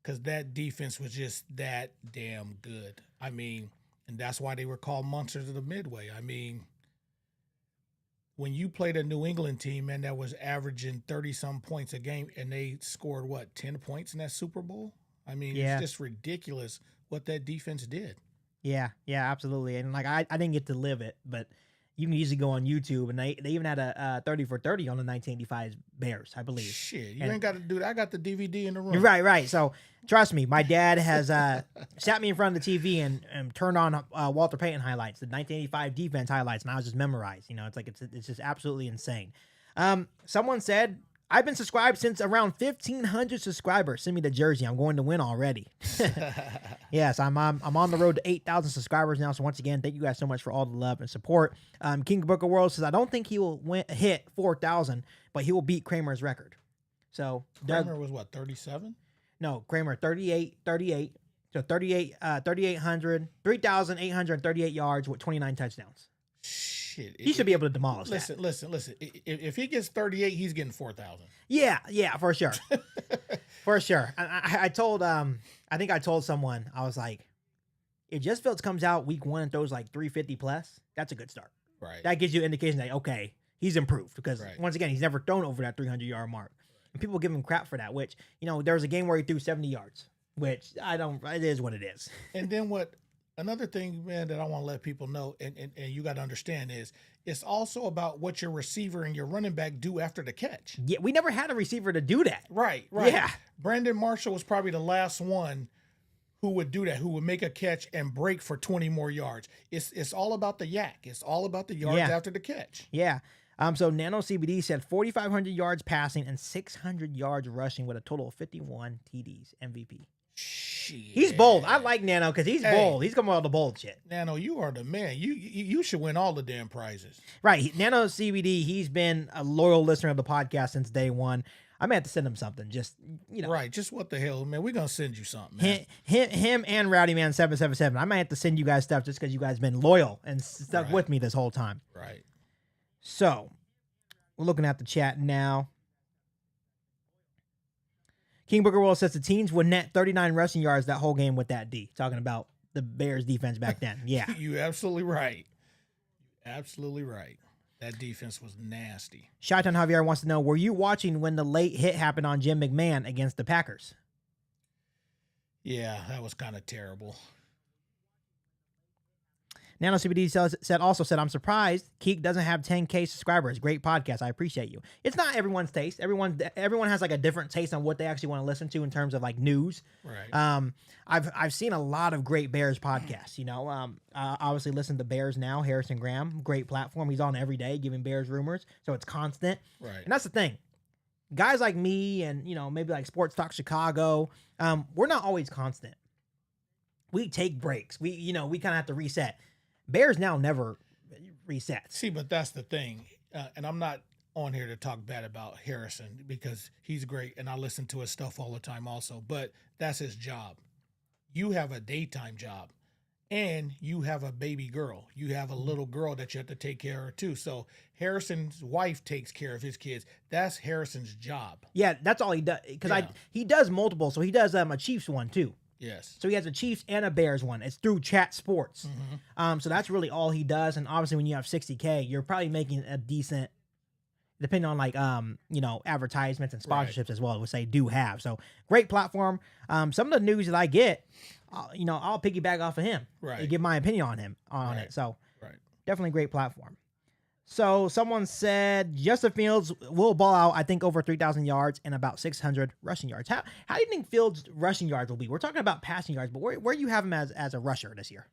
Because that defense was just that damn good. I mean, and that's why they were called monsters of the Midway. I mean, when you played a New England team, man, that was averaging 30-some points a game, and they scored, 10 points in that Super Bowl? I mean, It's just ridiculous what that defense did. Yeah, absolutely. And, I didn't get to live it, but You can easily go on YouTube, and they even had a 30 for 30 on the 1985 Bears, I believe. Shit, you And- ain't got to do that. I got the DVD in the room. Right. So trust me, my dad has sat me in front of the TV and turned on Walter Payton highlights, the 1985 defense highlights, and I was just memorized. You know, it's just absolutely insane. Someone said, I've been subscribed since around 1,500 subscribers. Send me the jersey. I'm going to win already. Yes, I'm on the road to 8,000 subscribers now. So once again, thank you guys so much for all the love and support. King Booker World says, I don't think he will hit 4,000, but he will beat Kramer's record. So Kramer was what, 37? No, Kramer 38. So 3,838 yards with 29 touchdowns. Shit. He should be able to demolish Listen. that. If he gets 38, he's getting 4,000. Yeah, for sure. For sure. I told I think I told someone, I was like, if Just Fields comes out week 1 and throws like 350 plus, that's a good start. Right. That gives you an indication that, okay, he's improved because Right. once again, he's never thrown over that 300-yard mark. And people give him crap for that, which, there was a game where he threw 70 yards, which it is what it is. And then another thing, man, that I want to let people know, and you got to understand is it's also about what your receiver and your running back do after the catch. Yeah, we never had a receiver to do that. Right. Yeah. Brandon Marshall was probably the last one who would do that, who would make a catch and break for 20 more yards. It's all about the yak. It's all about the yards Yeah. after the catch. Yeah. So Nano CBD said 4,500 yards passing and 600 yards rushing with a total of 51 TDs. MVP. Shit. He's bold. I like Nano because he's Hey. bold. He's coming with all the bold shit. Nano, you are the man. You should win all the damn prizes. Right. Nano CBD, he's been a loyal listener of the podcast since day one. I may have to send him something. Just, Right. Just what the hell, man. We're going to send you something, man. him and Rowdy Man 777. I might have to send you guys stuff just because you guys been loyal and stuck Right. with me this whole time. Right. So, we're looking at the chat now. King Booker World says the teams would net 39 rushing yards that whole game with that D. Talking about the Bears defense back then. Yeah. You absolutely right. Absolutely right. That defense was nasty. Shaitan Javier wants to know, were you watching when the late hit happened on Jim McMahon against the Packers? Yeah, that was kind of terrible. Nano CBD said, I'm surprised Keek doesn't have 10K subscribers. Great podcast. I appreciate you. It's not everyone's taste. Everyone has like a different taste on what they actually want to listen to in terms of like news. Right. I've seen a lot of great Bears podcasts. Obviously listen to Bears Now. Harrison Graham, great platform. He's on every day giving Bears rumors, so it's constant. Right. And that's the thing. Guys like me and maybe like Sports Talk Chicago, we're not always constant. We take breaks. We kind of have to reset. Bears Now never resets. See, but that's the thing. And I'm not on here to talk bad about Harrison because he's great and I listen to his stuff all the time also, but that's his job. You have a daytime job and you have a baby girl. You have a little girl that you have to take care of too. So Harrison's wife takes care of his kids. That's Harrison's job. Yeah, that's all he does. Because Yeah. he does multiple. So he does a Chiefs one too. Yes. So he has a Chiefs and a Bears one. It's through Chat Sports. So that's really all he does. And obviously, when you have 60K, you're probably making a decent, depending on like advertisements and sponsorships Right. as well, which they do have. So great platform. Some of the news that I get, I'll piggyback off of him. Right. And give my opinion on him on Right. it. So Right. definitely great platform. So someone said Justin Fields will ball out, I think, over 3,000 yards and about 600 rushing yards. How do you think Fields' rushing yards will be? We're talking about passing yards, but where do you have him as a rusher this year?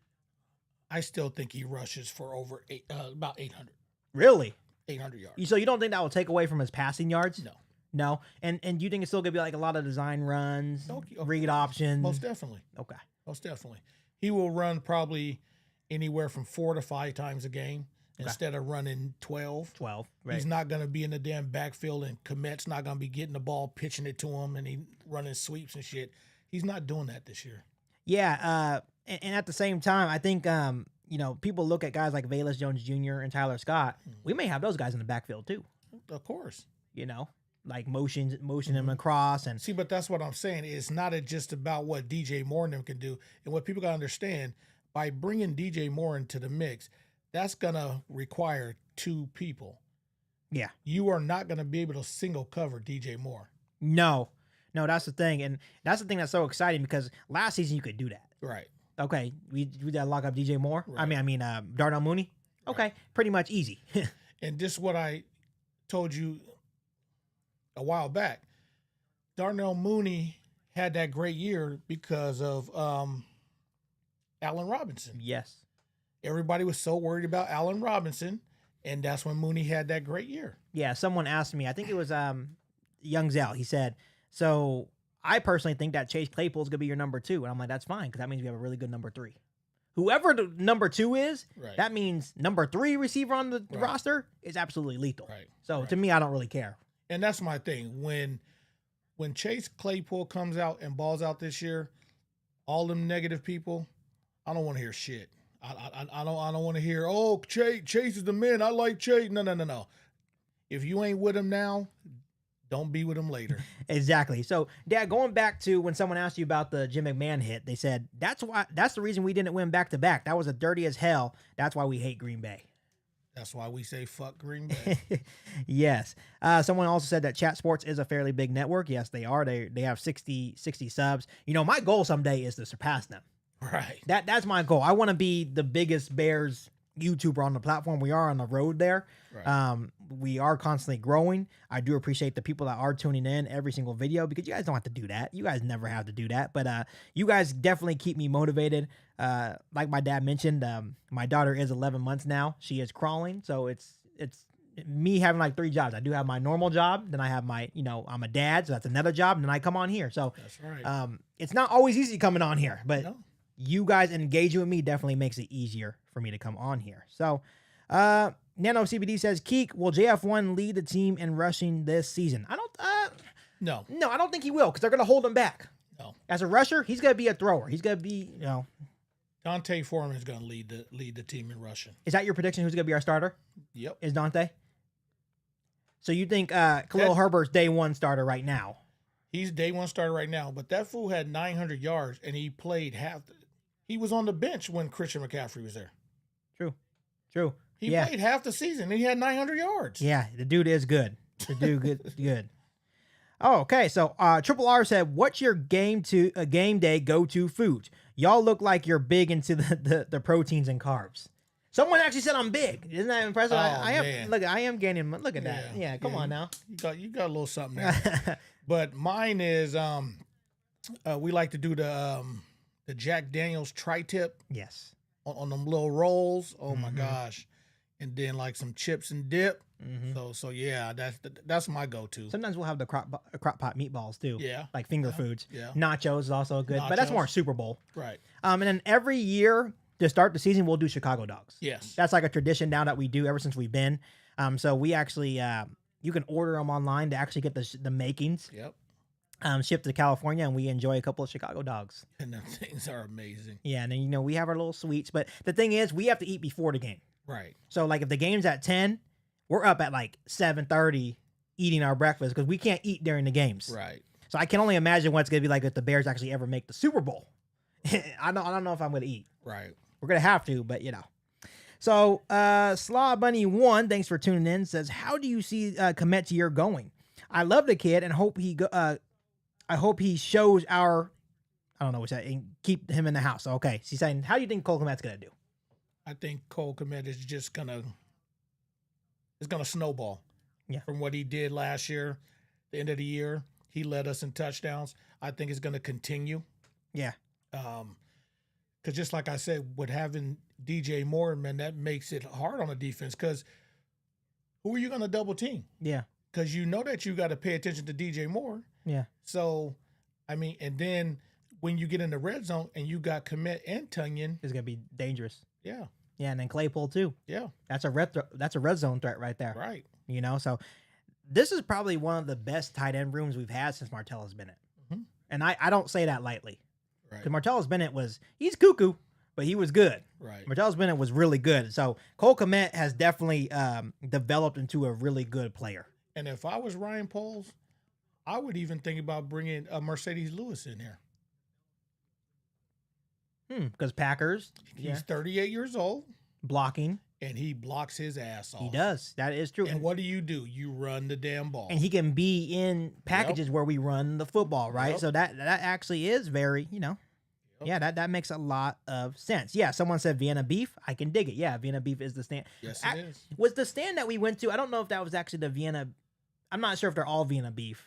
I still think he rushes for over about 800 Really? yards. So you don't think that will take away from his passing yards? No. No? And do you think it's still going to be like a lot of design runs, Okay, read options? Most definitely. Okay. Most definitely. He will run probably anywhere from 4 to 5 times a game instead of running 12. 12, right? He's not going to be in the damn backfield and Komet's not going to be getting the ball, pitching it to him, and he running sweeps and shit. He's not doing that this year. Yeah, and at the same time, I think people look at guys like Velus Jones Jr. and Tyler Scott. We may have those guys in the backfield too. Of course. Like motion them across and See, but that's what I'm saying. It's not just about what DJ Moore and them can do. And what people got to understand, by bringing DJ Moore into the mix, that's going to require 2 people. yeah. You are not going to be able to single cover DJ Moore. No, that's the thing, and that's the thing that's so exciting because last season you could do that. Right. Okay, we did lock up DJ Moore. Right. I mean Darnell Mooney. Okay, pretty much easy. And this is what I told you a while back. Darnell Mooney had that great year because of Allen Robinson. Yes. Everybody was so worried about Allen Robinson, and that's when Mooney had that great year. Yeah, someone asked me, I think it was Young Zell. He said, so I personally think that Chase Claypool is going to be your number 2. And I'm like, that's fine, because that means we have a really good number 3. Whoever the number 2 is, Right. that means number 3 receiver on the Right. roster is absolutely lethal. Right. So Right. to me, I don't really care. And that's my thing. When Chase Claypool comes out and balls out this year, all them negative people, I don't want to hear shit. I don't want to hear, oh, Chase is the man. I like Chase. No. If you ain't with him now, don't be with him later. Exactly. So, Dad, going back to when someone asked you about the Jim McMahon hit, they said that's the reason we didn't win back to back. That was a dirty as hell. That's why we hate Green Bay. That's why we say fuck Green Bay. Yes. Someone also said that Chat Sports is a fairly big network. Yes, they are. They have 60 subs. You know, my goal someday is to surpass them. Right. That's my goal. I want to be the biggest Bears YouTuber on the platform. We are on the road there. Right. We are constantly growing. I do appreciate the people that are tuning in every single video, because you guys don't have to do that. You guys never have to do that, but you guys definitely keep me motivated. Like my dad mentioned, my daughter is 11 months now. She is crawling, so it's me having like 3 jobs. I do have my normal job, then I have my, I'm a dad, so that's another job, and then I come on here. So That's right. it's not always easy coming on here, but No. you guys engaging with me definitely makes it easier for me to come on here. So, Nano CBD says, Keek, will JF1 lead the team in rushing this season? No. No, I don't think he will, because they're going to hold him back. No. As a rusher, he's going to be a thrower. He's going to be, Dante Foreman is going to lead the team in rushing. is that your prediction? Who's going to be our starter? Yep. Is Dante? So you think Khalil Herbert's day 1 starter right now? He's day 1 starter right now, but that fool had 900 yards and he played he was on the bench when Christian McCaffrey was there. True. He Yeah. played half the season and he had 900 yards. Yeah, the dude is good. The dude good. Oh, okay. So Triple R said, "What's your game day go-to food? Y'all look like you're big into the proteins and carbs." Someone actually said I'm big. Isn't that impressive? Oh, I am. man. Look, I am gaining. Look at that. Yeah. Yeah, come on now. You got a little something there. But mine is we like to do the Jack Daniel's tri-tip Yes. on them little rolls. Oh my Mhm. gosh. And then like some chips and dip. Mm-hmm. So yeah, that's my go-to. Sometimes we'll have the crock pot meatballs too. Yeah. Like finger Yeah. foods. Yeah. Nachos is also good, but that's Nachos. more Super Bowl. Right. And then every year to start the season, we'll do Chicago dogs. Yes. That's like a tradition now that we do ever since we've been. So we actually, you can order them online to actually get the makings Yep. shipped to California, and we enjoy a couple of Chicago dogs. And them things are amazing. Yeah, and then we have our little sweets, but the thing is, we have to eat before the game. Right. So like if the game's at 10, we're up at like 7:30 eating our breakfast, because we can't eat during the games. Right. So I can only imagine what it's gonna be like if the Bears actually ever make the Super Bowl. I don't know if I'm gonna eat. Right. We're gonna have to, but So Slaw Bunny 1, thanks for tuning in, says, how do you see Kmet Year going? I love the kid and hope I hope he shows our, I don't know what's that, and keep him in the house. Okay, she's saying, how do you think Cole Kmet's gonna do? I think Cole Kmet is just gonna snowball. Yeah. From what he did last year, the end of the year, he led us in touchdowns. I think it's gonna continue. Yeah. Because just like I said, with having DJ Moore, man, that makes it hard on the defense. Because who are you gonna double team? Yeah. Because you know that you got to pay attention to DJ Moore. Yeah. So, I mean, and then when you get in the red zone and you got Kmet and Tunyon, It's gonna be dangerous. yeah, Yeah, and then Claypool too. yeah, That's a red zone threat right there. right. So this is probably one of the best tight end rooms we've had since Martellus Bennett. Mhm. And I don't say that lightly. Right. Because Martellus Bennett he's cuckoo, but he was good. Right. Martellus Bennett was really good. So Cole Kmet has definitely developed into a really good player. And if I was Ryan Poles, I would even think about bringing a Mercedes Lewis in here. Because Packers, He's 38 years old blocking, and he blocks his ass off. he does. That is true. And what do? You run the damn ball. And he can be in packages where we run the football, right? Yep. So that actually is very, Yep. Yeah, that makes a lot of sense. Yeah, someone said Vienna beef. I can dig it. Yeah, Vienna beef is the stand. Yes, it is. Was the stand that we went to? I don't know if that was actually the Vienna. I'm not sure if they're all Vienna beef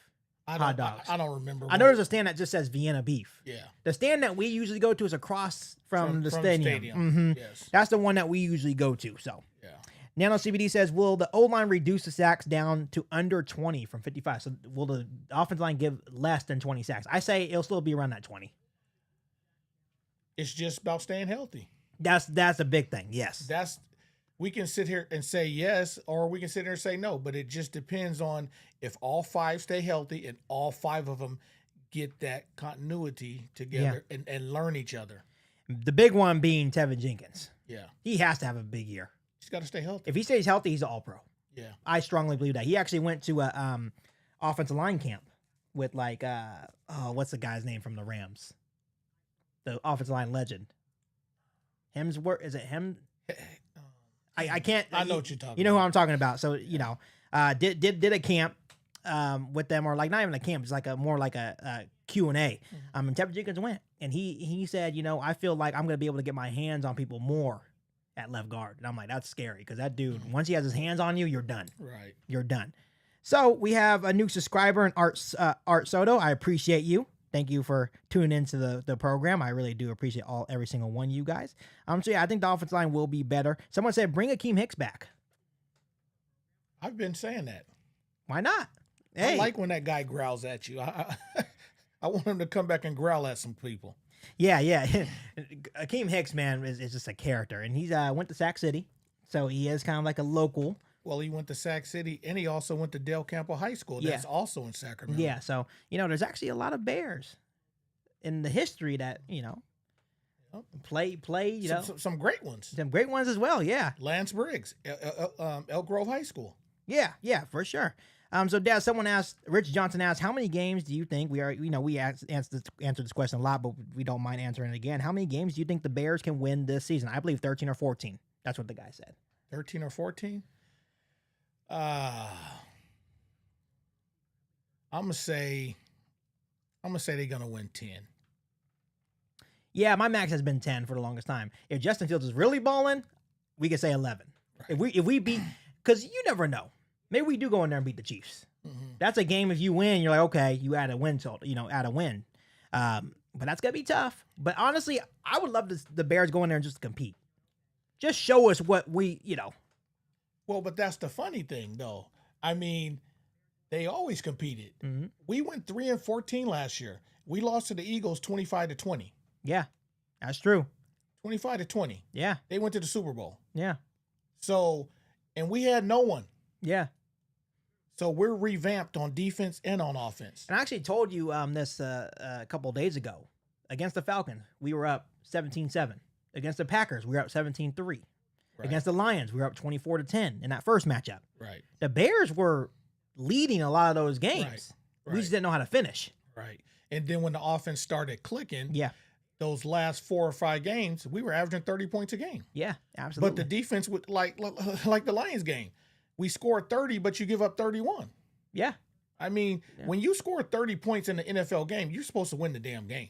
hot dogs. I don't remember. I know there's a stand that just says Vienna beef. Yeah. The stand that we usually go to is across from the stadium. Mhm. Yes. That's the one that we usually go to. So. Yeah. Nano CBD says, will the O-line reduce the sacks down to under 20 from 55? So will the offensive line give less than 20 sacks? I say it'll still be around that 20. It's just about staying healthy. That's a big thing. Yes. We can sit here and say yes, or we can sit here and say no, but it just depends on if all five stay healthy and all five of them get that continuity together and learn each other. The big one being Tevin Jenkins. Yeah. He has to have a big year. He's got to stay healthy. If he stays healthy, he's an all-pro. Yeah. I strongly believe that. He actually went to a offensive line camp with like what's the guy's name from the Rams? The offensive line legend. Hemsworth, is it him? I can't. I know what you're talking about. You know who I'm talking about. So, did a camp with them, or like not even a camp, it's like more like a Q&A. And Tevin Jenkins went, and he said, I feel like I'm going to be able to get my hands on people more at left guard. And I'm like, that's scary, because that dude, once he has his hands on you, you're done. Right. You're done. So we have a new subscriber in Art Soto. I appreciate you. Thank you for tuning into the program. I really do appreciate every single one of you guys. So yeah, I think the offensive line will be better. Someone said bring Akeem Hicks back. I've been saying that. Why not? Hey. I like when that guy growls at you. I want him to come back and growl at some people. Yeah. Akeem Hicks, man, is just a character, and he's went to Sac City, so he is kind of like a local. Well, he went to Sac City, and he also went to Del Campo High School. That's also in Sacramento. Yeah, so, there's actually a lot of Bears in the history that, play, Some great ones. Some great ones as well, yeah. Lance Briggs, Elk Grove High School. Yeah, for sure. So, Dad, Rich Johnson asked, how many games do you think, we answered this question a lot, but we don't mind answering it again. How many games do you think the Bears can win this season? I believe 13 or 14. That's what the guy said. 13 or 14? I'm gonna say they're gonna win 10. Yeah, my max has been 10 for the longest time. If Justin Fields is really balling, we could say 11. Right. If we beat, because you never know, maybe we do go in there and beat the Chiefs. Mm-hmm. That's a game. If you win, you're like, okay, you add a win total, add a win. But that's gonna be tough. But honestly, I would love the Bears go in there and just compete. Just show us what we. Well, but that's the funny thing, though. I mean, they always competed. Mm-hmm. We went 3-14 last year. We lost to the Eagles 25-20. Yeah, that's true. 25-20. Yeah. They went to the Super Bowl. Yeah. So, and we had no one. Yeah. So we're revamped on defense and on offense. And I actually told you this a couple of days ago. Against the Falcons, we were up 17-7. Against the Packers, we were up 17-3. Right. Against the Lions, we were up 24-10 in that first matchup. Right. The Bears were leading a lot of those games. Right. We just didn't know how to finish. Right. And then when the offense started clicking, those last 4 or 5 games, we were averaging 30 points a game. Yeah, absolutely. But the defense would like the Lions game. We scored 30, but you give up 31. Yeah. I mean, when you score 30 points in the NFL game, you're supposed to win the damn game.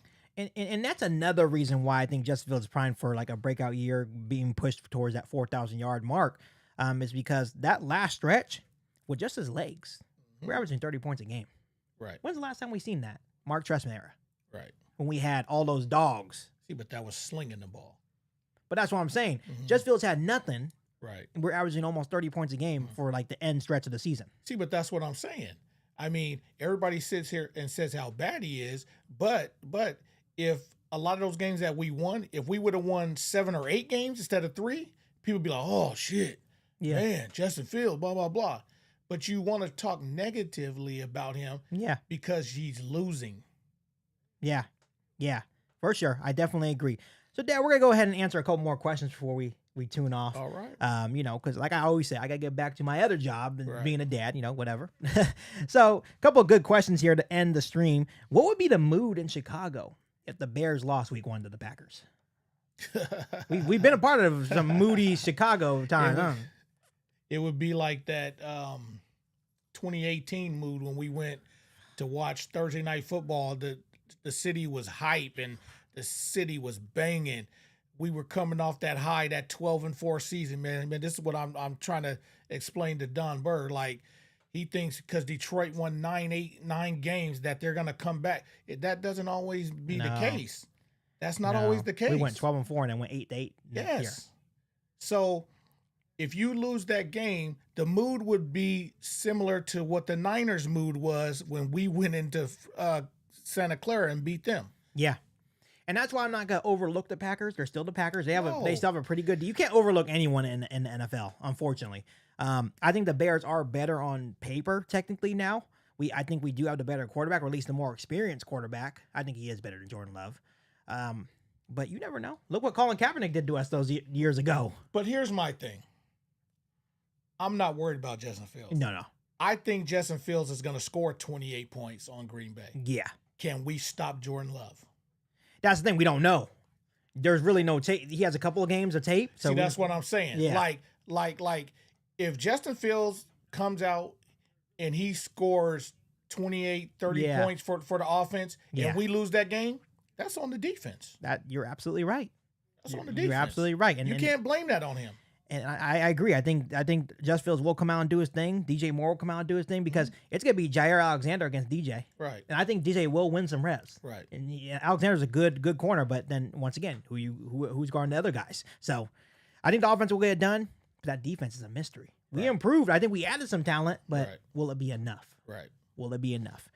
And that's another reason why I think Justin Fields is primed for like a breakout year, being pushed towards that 4,000-yard mark, is because that last stretch with just his legs, we're averaging 30 points a game. Right. When's the last time we seen that? Mark Trestman era. Right. When we had all those dogs. See, but that was slinging the ball. But that's what I'm saying. Justin Fields had nothing. Right. And we're averaging almost 30 points a game for like the end stretch of the season. See, but that's what I'm saying. I mean, everybody sits here and says how bad he is, but if a lot of those games that we won, if we would have won 7 or 8 games instead of 3, people would be like, oh, shit. Yeah. Man, Justin Fields, blah, blah, blah. But you want to talk negatively about him because he's losing. Yeah, for sure. I definitely agree. So, Dad, we're going to go ahead and answer a couple more questions before we tune off. All right. Because like I always say, I got to get back to my other job and being a dad, whatever. So, a couple of good questions here to end the stream. What would be the mood in Chicago if the Bears lost week 1 to the Packers? We've been a part of some moody Chicago time, It would be like that 2018 mood when we went to watch Thursday Night Football. The city was hype and The city was banging. We were coming off that high, that 12-4 season, man. Man, this is what I'm trying to explain to Don Burr. Like, he thinks because Detroit won 9 games that they're gonna come back. That doesn't always be the No. case. That's not No. always the case. We went 12-4 and then went 8-8. next year. Yes. So if you lose that game, the mood would be similar to what the Niners' mood was when we went into Santa Clara and beat them. Yeah. And that's why I'm not gonna overlook the Packers. They're still the Packers. They No. still have a pretty good. You can't overlook anyone in the NFL, unfortunately. I think the Bears are better on paper technically now. I think we do have the better quarterback, or at least the more experienced quarterback. I think he is better than Jordan Love. But you never know. Look what Colin Kaepernick did to us those years ago. But here's my thing. I'm not worried about Justin Fields. No. I think Justin Fields is going to score 28 points on Green Bay. Yeah. Can we stop Jordan Love? That's the thing. We don't know. There's really no tape. He has a couple of games of tape. So See, that's what I'm saying. Yeah. Like if Justin Fields comes out and he scores 28, 30 Yeah. points for the offense, Yeah. and we lose that game, that's on the defense. you're absolutely right. That's on the defense. You're absolutely right. You can't blame that on him. And I agree. I think Justin Fields will come out and do his thing. DJ Moore will come out and do his thing because it's gonna be Jair Alexander against DJ, Right. and I think DJ will win some reps. Right. And Alexander's a good corner, but then once again, who's guarding the other guys? So I think the offense will get it done, but that defense is a mystery. We Right. improved. I think we added some talent, but Right. will it be enough? Right. Will it be enough?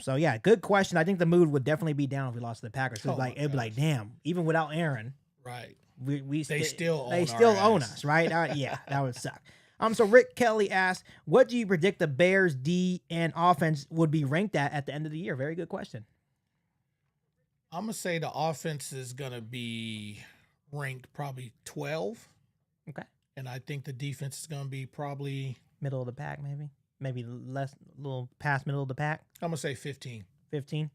So yeah, good question. I think the mood would definitely be down if we lost to the Packers. Oh my It'd be like, damn, even without Aaron. Right. They still own our ass. us, right? Yeah, that would suck. So Rick Kelly asked, "What do you predict the Bears D and offense would be ranked at the end of the year?" Very good question. I'm gonna say the offense is gonna be ranked probably 12, Okay, and I think the defense is gonna be probably middle of the pack, maybe less, little past middle of the pack, I'm gonna say 15. 15.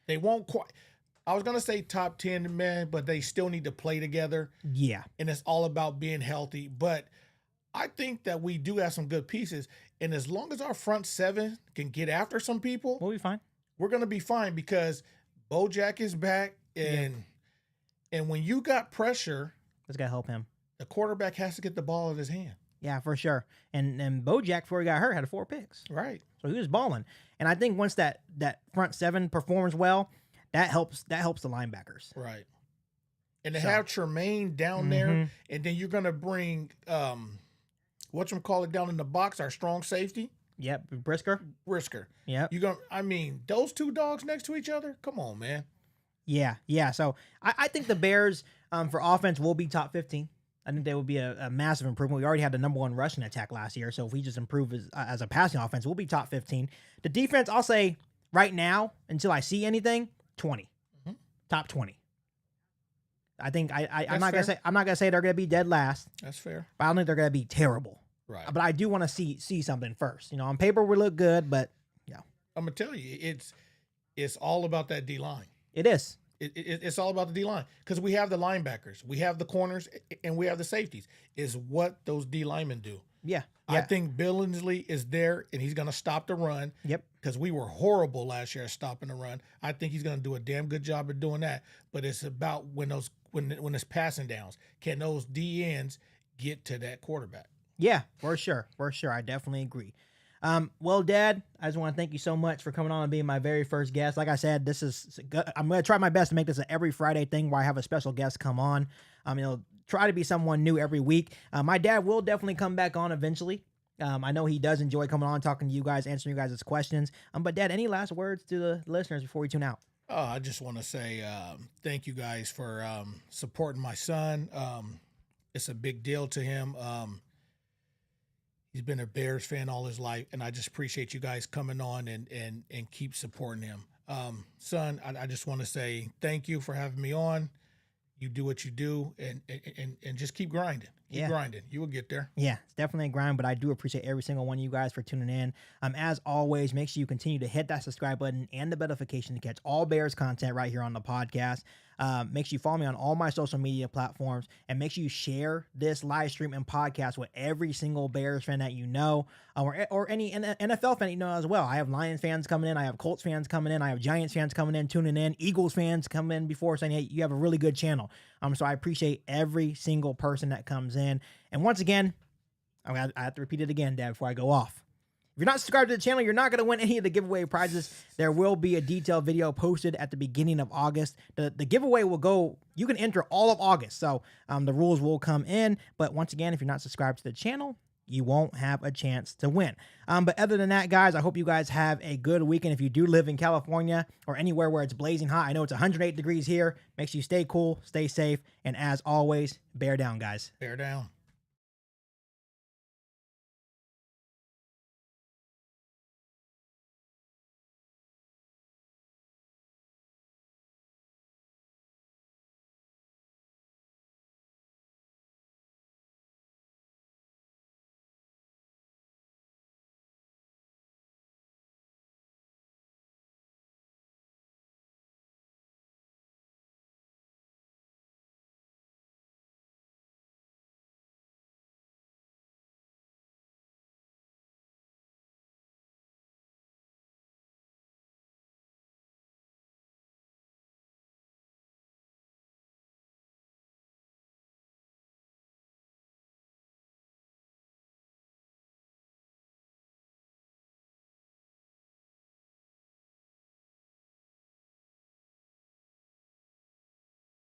They won't quite. I was gonna say top 10, man, but they still need to play together, Yeah, and it's all about being healthy. But I think that we do have some good pieces, and as long as our front seven can get after some people, we'll be fine. we're gonna be fine because Bojack is back, and when you got pressure, Let's gotta help him. the quarterback has to get the ball in his hand. Yeah, for sure. And Bojack, before he got hurt, had 4 picks, Right. so he was balling. And I think once that front seven performs well, that helps the linebackers. Right. And to So- have Tremaine down there, and then you're gonna bring whatchamacallit down in the box, our strong safety, Yep, Brisker. Brisker. Yep. You're gonna those two dogs next to each other? Come on, man. Yeah. So I think the Bears for offense will be top 15. I think they will be a massive improvement. We already had the number 1 rushing attack last year, so if we just improve as a passing offense, we'll be top 15. The defense, I'll say right now, until I see anything, 20, top 20. I think I'm not That's gonna say they're gonna be dead last, That's fair. but I don't think they're gonna be terrible. Right. But I do want to see something first. On paper we look good, but I'm gonna tell you, it's all about that D line. it is. It's all about the D line because we have the linebackers, we have the corners, and we have the safeties. Is what those D linemen do. Yeah. I think Billingsley is there, and he's gonna stop the run. Yep. Because we were horrible last year at stopping the run. I think he's gonna do a damn good job of doing that. But it's about when it's passing downs. Can those D ends get to that quarterback? Yeah, for sure. I definitely agree. Well, Dad, I just want to thank you so much for coming on and being my very first guest. Like I said, I'm going to try my best to make this an every Friday thing where I have a special guest come on. Try to be someone new every week. My dad will definitely come back on eventually. I know he does enjoy coming on, talking to you guys, answering you guys' questions. But Dad, any last words to the listeners before we tune out? I just want to say thank you guys for supporting my son. It's a big deal to him. He's been a Bears fan all his life, and I just appreciate you guys coming on and keep supporting him. Son, I just want to say thank you for having me on. You do what you do, and just keep grinding. Keep grinding. You will get there. Yeah, it's definitely a grind, but I do appreciate every single one of you guys for tuning in. As always, make sure you continue to hit that subscribe button and the notification to catch all Bears content right here on the podcast. Make sure you follow me on all my social media platforms, and make sure you share this live stream and podcast with every single Bears fan that you know, or any NFL fan that you know as well. I have Lions fans coming in, I have Colts fans coming in, I have Giants fans coming in, tuning in, Eagles fans coming in before, saying, hey, you have a really good channel. So I appreciate every single person that comes in. And once again, I have to repeat it again, Dad, before I go off. If you're not subscribed to the channel, you're not going to win any of the giveaway prizes. There will be a detailed video posted at the beginning of August. The giveaway will go, you can enter all of August. So the rules will come in. But once again, if you're not subscribed to the channel, you won't have a chance to win. But other than that, guys, I hope you guys have a good weekend. If you do live in California or anywhere where it's blazing hot, I know it's 108 degrees here. Make sure you stay cool, stay safe. And as always, bear down, guys. Bear down.